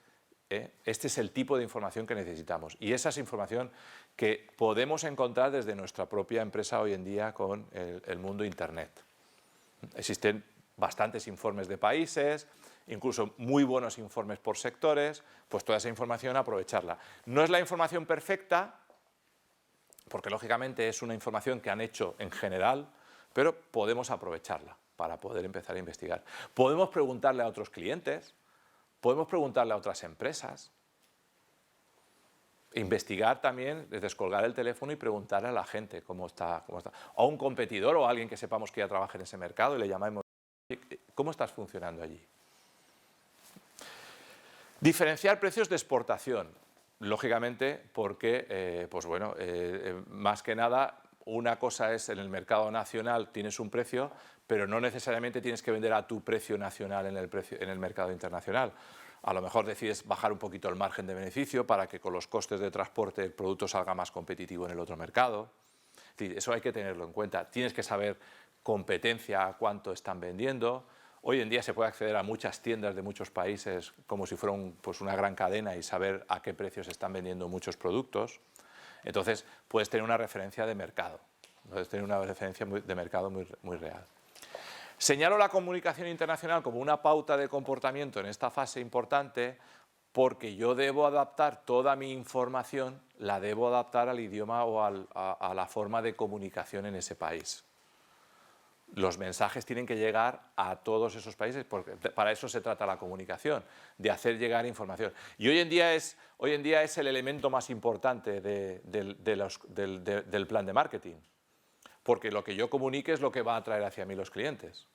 Este es el tipo de información que necesitamos y esa es información que podemos encontrar desde nuestra propia empresa hoy en día con el mundo Internet. Existen bastantes informes de países, incluso muy buenos informes por sectores, pues toda esa información aprovecharla. No es la información perfecta, porque lógicamente es una información que han hecho en general, pero podemos aprovecharla para poder empezar a investigar. Podemos preguntarle a otros clientes, podemos preguntarle a otras empresas, investigar también, descolgar el teléfono y preguntarle a la gente cómo está. A un competidor o a alguien que sepamos que ya trabaja en ese mercado y le llamamos, ¿cómo estás funcionando allí? Diferenciar precios de exportación, lógicamente porque, más que nada, una cosa es en el mercado nacional tienes un precio, pero no necesariamente tienes que vender a tu precio nacional en el mercado internacional. A lo mejor decides bajar un poquito el margen de beneficio para que con los costes de transporte el producto salga más competitivo en el otro mercado. Es decir, eso hay que tenerlo en cuenta. Tienes que saber competencia, a cuánto están vendiendo. Hoy en día se puede acceder a muchas tiendas de muchos países como si fuera una gran cadena y saber a qué precios están vendiendo muchos productos. Entonces, puedes tener una referencia de mercado. Puedes tener una referencia de mercado muy real. Señalo la comunicación internacional como una pauta de comportamiento en esta fase importante porque yo debo adaptar toda mi información, la debo adaptar al idioma o a la forma de comunicación en ese país. Los mensajes tienen que llegar a todos esos países, porque para eso se trata la comunicación, de hacer llegar información. Y hoy en día es el elemento más importante del plan de marketing, porque lo que yo comunique es lo que va a atraer hacia mí los clientes.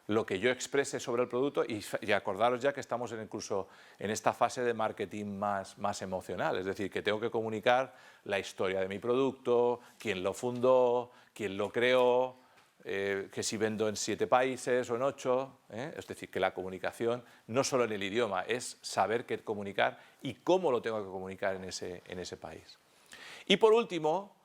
Lo que yo exprese sobre el producto, y acordaros ya que estamos incluso en esta fase de marketing más emocional, es decir, que tengo que comunicar la historia de mi producto, quién lo fundó, quién lo creó, que si vendo en 7 países o en 8, es decir, que la comunicación no solo en el idioma, es saber qué comunicar y cómo lo tengo que comunicar en ese país. Y por último,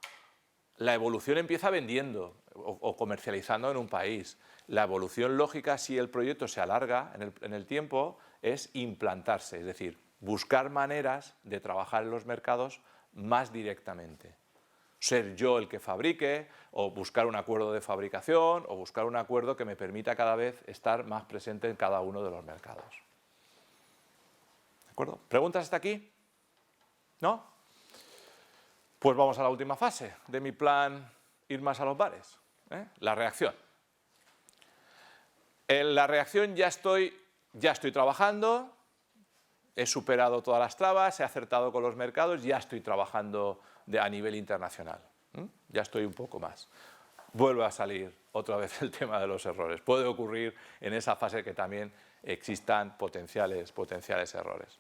la evolución empieza vendiendo o comercializando en un país. La evolución lógica, si el proyecto se alarga en el tiempo, es implantarse, es decir, buscar maneras de trabajar en los mercados más directamente. Ser yo el que fabrique, o buscar un acuerdo de fabricación, o buscar un acuerdo que me permita cada vez estar más presente en cada uno de los mercados. ¿De acuerdo? ¿Preguntas hasta aquí? ¿No? Pues vamos a la última fase de mi plan ir más a los bares, la reacción. En la reacción ya estoy trabajando, he superado todas las trabas, he acertado con los mercados, ya estoy trabajando a nivel internacional. Ya estoy un poco más. Vuelve a salir otra vez el tema de los errores. Puede ocurrir en esa fase que también existan potenciales errores.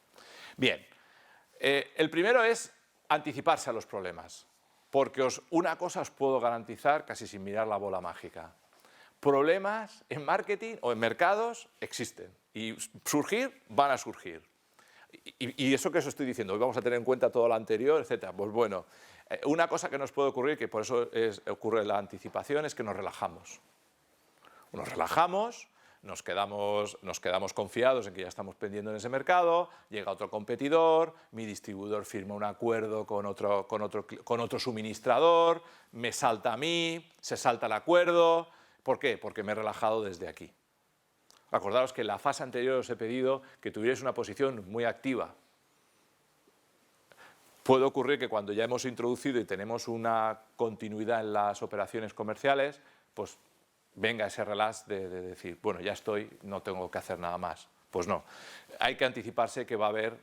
Bien, el primero es anticiparse a los problemas, porque una cosa os puedo garantizar casi sin mirar la bola mágica. Problemas en marketing o en mercados existen y van a surgir. Y eso que os estoy diciendo, hoy vamos a tener en cuenta todo lo anterior, etcétera. Pues bueno, una cosa que nos puede ocurrir, que por eso ocurre la anticipación, es que nos relajamos. Nos relajamos, nos quedamos confiados en que ya estamos pendiendo en ese mercado, llega otro competidor, mi distribuidor firma un acuerdo con otro suministrador, me salta a mí, se salta el acuerdo. ¿Por qué? Porque me he relajado desde aquí. Acordaos que en la fase anterior os he pedido que tuvierais una posición muy activa. Puede ocurrir que cuando ya hemos introducido y tenemos una continuidad en las operaciones comerciales, pues venga ese relax de decir, bueno, ya estoy, no tengo que hacer nada más. Pues no, hay que anticiparse que va a haber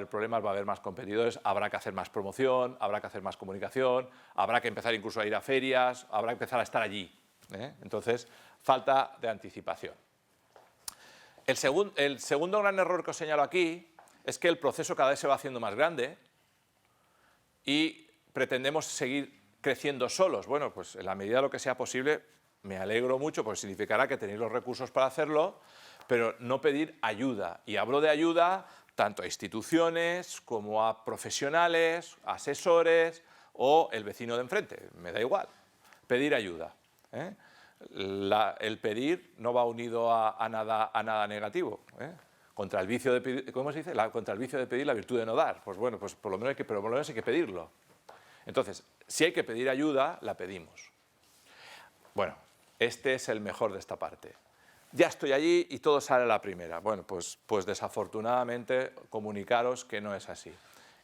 problemas, va a haber más competidores, habrá que hacer más promoción, habrá que hacer más comunicación, habrá que empezar incluso a ir a ferias, habrá que empezar a estar allí. Entonces, falta de anticipación. El segundo gran error que os señalo aquí es que el proceso cada vez se va haciendo más grande y pretendemos seguir creciendo solos. Bueno, pues en la medida de lo que sea posible, me alegro mucho porque significará que tenéis los recursos para hacerlo, pero no pedir ayuda. Y hablo de ayuda tanto a instituciones como a profesionales, asesores o el vecino de enfrente, me da igual. Pedir ayuda. El pedir no va unido a nada negativo. Contra el vicio de pedir, ¿cómo se dice? Contra el vicio de pedir, la virtud de no dar. Pues bueno, pues por lo menos hay que pedirlo. Entonces, si hay que pedir ayuda, la pedimos. Bueno, este es el mejor de esta parte. Ya estoy allí y todo sale a la primera. Bueno, pues desafortunadamente comunicaros que no es así.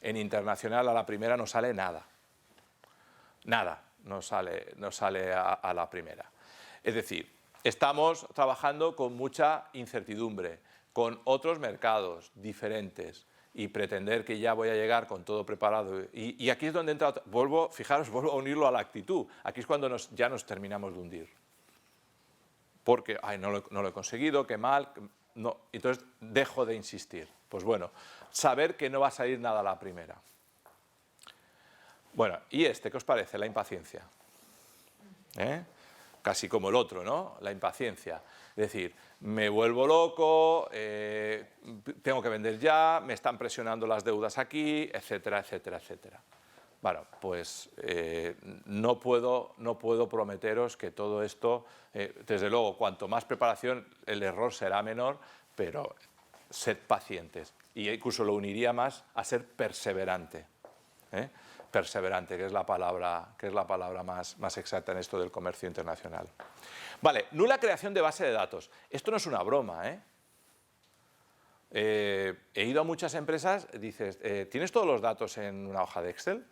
En internacional a la primera no sale nada. Nada no sale a la primera. Es decir, estamos trabajando con mucha incertidumbre, con otros mercados diferentes y pretender que ya voy a llegar con todo preparado. Y aquí es donde entra, fijaros, vuelvo a unirlo a la actitud. Aquí es cuando ya nos terminamos de hundir. Porque, ay, no lo he conseguido, qué mal, no. Entonces dejo de insistir. Pues bueno, saber que no va a salir nada a la primera. Bueno, ¿y qué os parece? La impaciencia. Casi como el otro, ¿no? La impaciencia. Es decir, me vuelvo loco, tengo que vender ya, me están presionando las deudas aquí, etcétera, etcétera, etcétera. Bueno, pues no puedo prometeros que todo esto, desde luego, cuanto más preparación, el error será menor, pero sed pacientes. Y incluso lo uniría más a ser perseverante. Perseverante, que es la palabra más exacta en esto del comercio internacional. Vale, nula creación de base de datos. Esto no es una broma, He ido a muchas empresas, dices, ¿tienes todos los datos en una hoja de Excel?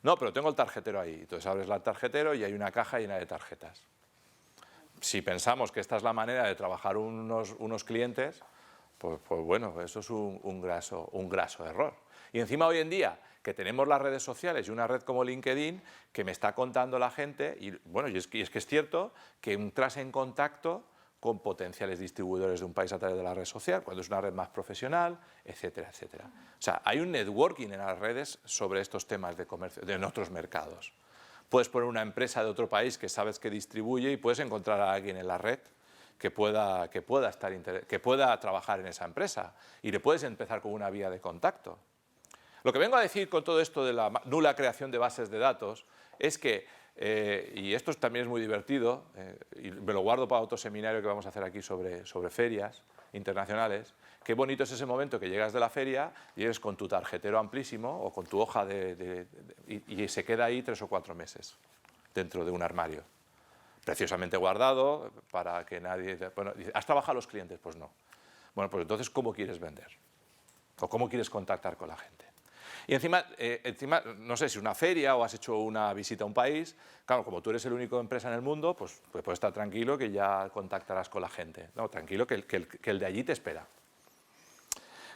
No, pero tengo el tarjetero ahí. Entonces abres el tarjetero y hay una caja llena de tarjetas. Si pensamos que esta es la manera de trabajar unos clientes, pues bueno, eso es un graso error. Y encima hoy en día, que tenemos las redes sociales y una red como LinkedIn, que me está contando la gente, y bueno, y es que es cierto que entras en contacto con potenciales distribuidores de un país a través de la red social, cuando es una red más profesional, etcétera, etcétera. O sea, hay un networking en las redes sobre estos temas de comercio, en otros mercados. Puedes poner una empresa de otro país que sabes que distribuye y puedes encontrar a alguien en la red que pueda trabajar en esa empresa y le puedes empezar con una vía de contacto. Lo que vengo a decir con todo esto de la nula creación de bases de datos es que, y esto también es muy divertido, y me lo guardo para otro seminario que vamos a hacer aquí sobre ferias internacionales, qué bonito es ese momento que llegas de la feria y eres con tu tarjetero amplísimo o con tu hoja y se queda ahí 3 o 4 meses dentro de un armario. Preciosamente guardado para que nadie... Bueno, ¿has trabajado a los clientes? Pues no. Bueno, pues entonces, ¿cómo quieres vender? ¿O cómo quieres contactar con la gente? Y encima, no sé, si una feria o has hecho una visita a un país, claro, como tú eres el único empresa en el mundo, pues puedes estar tranquilo que ya contactarás con la gente. No, tranquilo que el de allí te espera.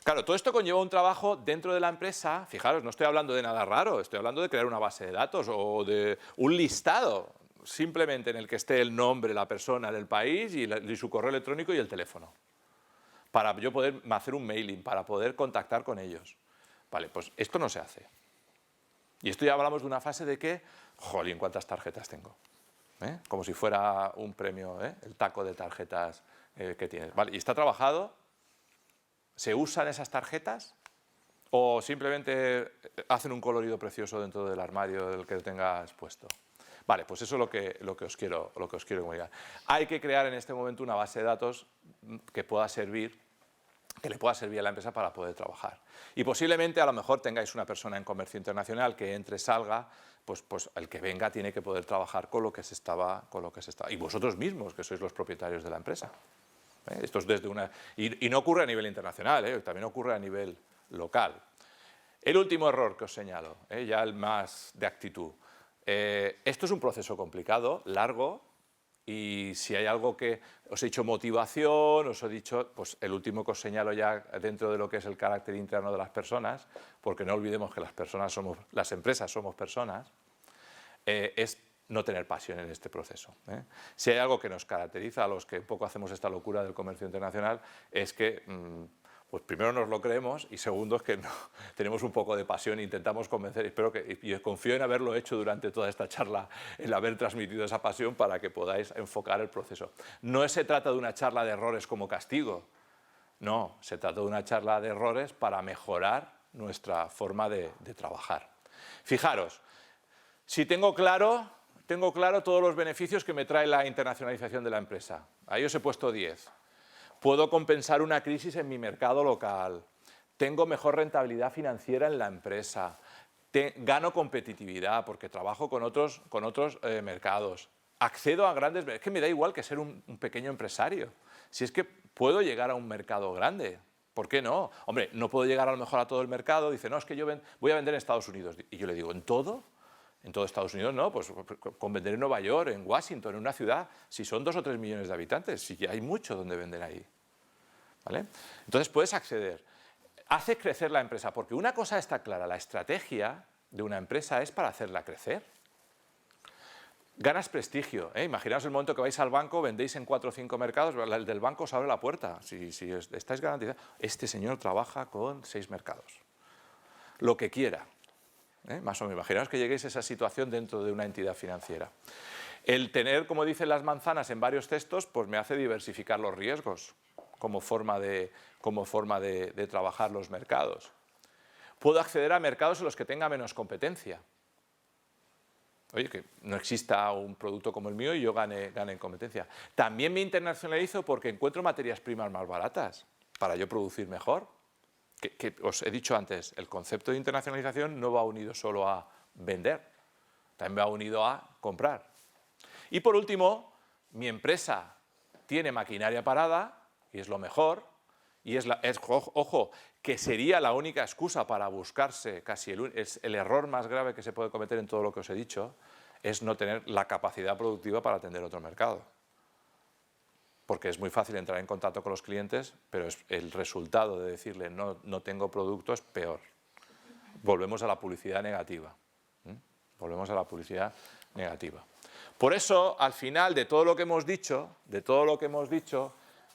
Claro, todo esto conlleva un trabajo dentro de la empresa. Fijaros, no estoy hablando de nada raro, estoy hablando de crear una base de datos o de un listado, simplemente en el que esté el nombre, la persona del país y su correo electrónico y el teléfono. Para yo poder hacer un mailing, para poder contactar con ellos. Vale, pues esto no se hace. Y esto ya hablamos de una fase de que, jolín, ¿cuántas tarjetas tengo? Como si fuera un premio, el taco de tarjetas que tienes. Vale, ¿y está trabajado? ¿Se usan esas tarjetas? ¿O simplemente hacen un colorido precioso dentro del armario del que tengas puesto? Vale, pues eso es lo que os quiero comunicar. Hay que crear en este momento una base de datos que pueda servir, que le pueda servir a la empresa para poder trabajar. Y posiblemente a lo mejor tengáis una persona en comercio internacional que entre, salga, pues el que venga tiene que poder trabajar con lo que se estaba, y vosotros mismos, que sois los propietarios de la empresa. Esto es desde una... Y no ocurre a nivel internacional, también ocurre a nivel local. El último error que os señalo, ya el más de actitud. Esto es un proceso complicado, largo, y si hay algo que os he dicho motivación, os he dicho, pues el último que os señalo ya dentro de lo que es el carácter interno de las personas, porque no olvidemos que las empresas somos personas, es no tener pasión en este proceso. Si hay algo que nos caracteriza a los que un poco hacemos esta locura del comercio internacional, es que pues primero nos lo creemos y segundo es que no, tenemos un poco de pasión e intentamos convencer, y confío en haberlo hecho durante toda esta charla, el haber transmitido esa pasión para que podáis enfocar el proceso. No se trata de una charla de errores como castigo, no, se trata de una charla de errores para mejorar nuestra forma de trabajar. Fijaros, si tengo claro todos los beneficios que me trae la internacionalización de la empresa, ahí os he puesto 10. Puedo compensar una crisis en mi mercado local, tengo mejor rentabilidad financiera en la empresa, gano competitividad porque trabajo con otros mercados, accedo a grandes... Es que me da igual que ser un pequeño empresario, si es que puedo llegar a un mercado grande, ¿por qué no? Hombre, no puedo llegar a lo mejor a todo el mercado, dice, no, es que yo voy a vender en Estados Unidos, y yo le digo, ¿en todo? En todo Estados Unidos no, pues con vender en Nueva York, en Washington, en una ciudad, si son 2 o 3 millones de habitantes, si hay mucho donde vender ahí. ¿Vale? Entonces puedes acceder. Hace crecer la empresa, porque una cosa está clara, la estrategia de una empresa es para hacerla crecer. Ganas prestigio, imaginaos el momento que vais al banco, vendéis en 4 o 5 mercados, el del banco os abre la puerta, si estáis garantizados, este señor trabaja con 6 mercados, lo que quiera. Más o menos, imaginaos que lleguéis a esa situación dentro de una entidad financiera. El tener, como dicen las manzanas, en varios cestos, pues me hace diversificar los riesgos como forma de trabajar los mercados. Puedo acceder a mercados en los que tenga menos competencia. Oye, que no exista un producto como el mío y yo gane en competencia. También me internacionalizo porque encuentro materias primas más baratas para yo producir mejor. Que os he dicho antes, el concepto de internacionalización no va unido solo a vender, también va unido a comprar. Y por último, mi empresa tiene maquinaria parada, y es lo mejor, y ojo, que sería la única excusa para buscarse casi el error más grave que se puede cometer en todo lo que os he dicho, es no tener la capacidad productiva para atender otro mercado. Porque es muy fácil entrar en contacto con los clientes, pero el resultado de decirle no tengo producto es peor. Volvemos a la publicidad negativa. Volvemos a la publicidad negativa. Por eso, al final de todo lo que hemos dicho,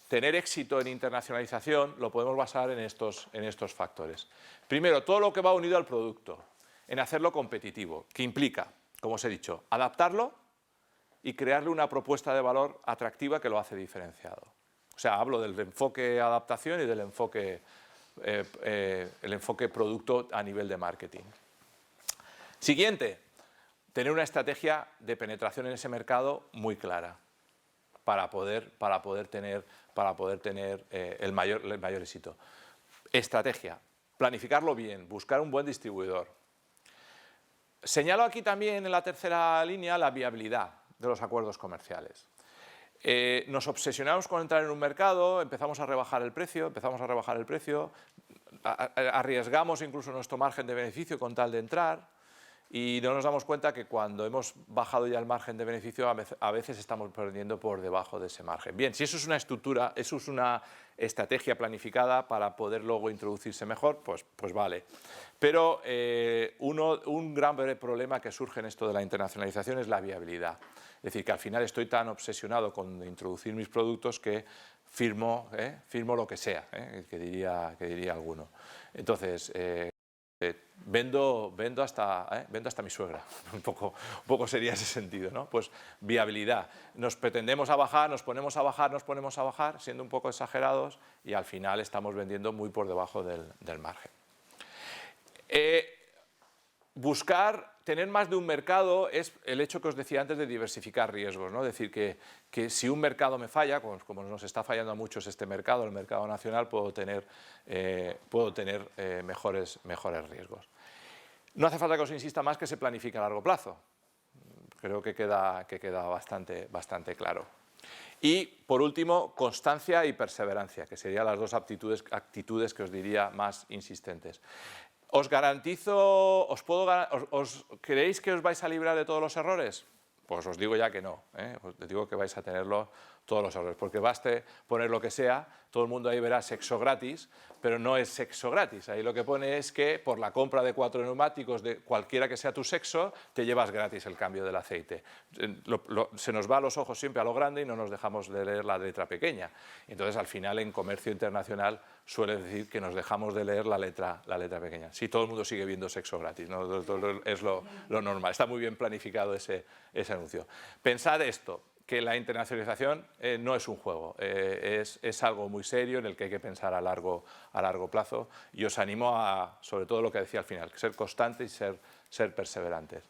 tener éxito en internacionalización lo podemos basar en estos factores. Primero, todo lo que va unido al producto, en hacerlo competitivo, que implica, como os he dicho, adaptarlo y crearle una propuesta de valor atractiva que lo hace diferenciado. O sea, hablo del enfoque adaptación y del enfoque, el enfoque producto a nivel de marketing. Siguiente, tener una estrategia de penetración en ese mercado muy clara para poder tener el mayor éxito. Estrategia, planificarlo bien, buscar un buen distribuidor. Señalo aquí también en la tercera línea la viabilidad de los acuerdos comerciales. Nos obsesionamos con entrar en un mercado, empezamos a rebajar el precio, arriesgamos incluso nuestro margen de beneficio con tal de entrar y no nos damos cuenta que cuando hemos bajado ya el margen de beneficio a veces estamos perdiendo por debajo de ese margen. Bien, si eso es una estructura, eso es una estrategia planificada para poder luego introducirse mejor, pues vale. Pero un gran problema que surge en esto de la internacionalización es la viabilidad. Es decir, que al final estoy tan obsesionado con introducir mis productos que firmo lo que sea, que diría alguno. Entonces, vendo hasta mi suegra, un poco sería ese sentido, ¿no? Pues viabilidad, nos pretendemos a bajar, nos ponemos a bajar, siendo un poco exagerados y al final estamos vendiendo muy por debajo del margen. buscar, tener más de un mercado es el hecho que os decía antes de diversificar riesgos, ¿no? Es decir, que si un mercado me falla, como nos está fallando a muchos este mercado, el mercado nacional, puedo tener mejores riesgos. No hace falta que os insista más que se planifique a largo plazo. Creo que queda bastante claro. Y, por último, constancia y perseverancia, que serían las dos actitudes que os diría más insistentes. Os garantizo, ¿creéis que os vais a librar de todos los errores? Pues os digo ya que no, ¿eh? Os digo que vais a tenerlo todos los errores, porque baste poner lo que sea, todo el mundo ahí verá sexo gratis, pero no es sexo gratis. Ahí lo que pone es que por la compra de 4 neumáticos de cualquiera que sea tu sexo, te llevas gratis el cambio del aceite. Se nos va a los ojos siempre a lo grande y no nos dejamos de leer la letra pequeña. Entonces, al final, en comercio internacional suele decir que nos dejamos de leer la letra pequeña. Sí, todo el mundo sigue viendo sexo gratis, ¿no? Es lo normal. Está muy bien planificado ese anuncio. Pensad esto, que la internacionalización no es un juego, es algo muy serio en el que hay que pensar a largo plazo, y os animo a, sobre todo lo que decía al final, ser constantes y ser perseverantes.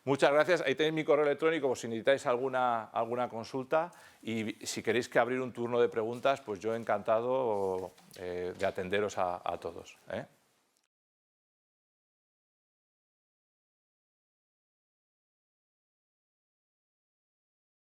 Muchas gracias. Ahí tenéis mi correo electrónico por si necesitáis alguna consulta, y si queréis que abrir un turno de preguntas, pues yo encantado de atenderos a todos, ¿eh?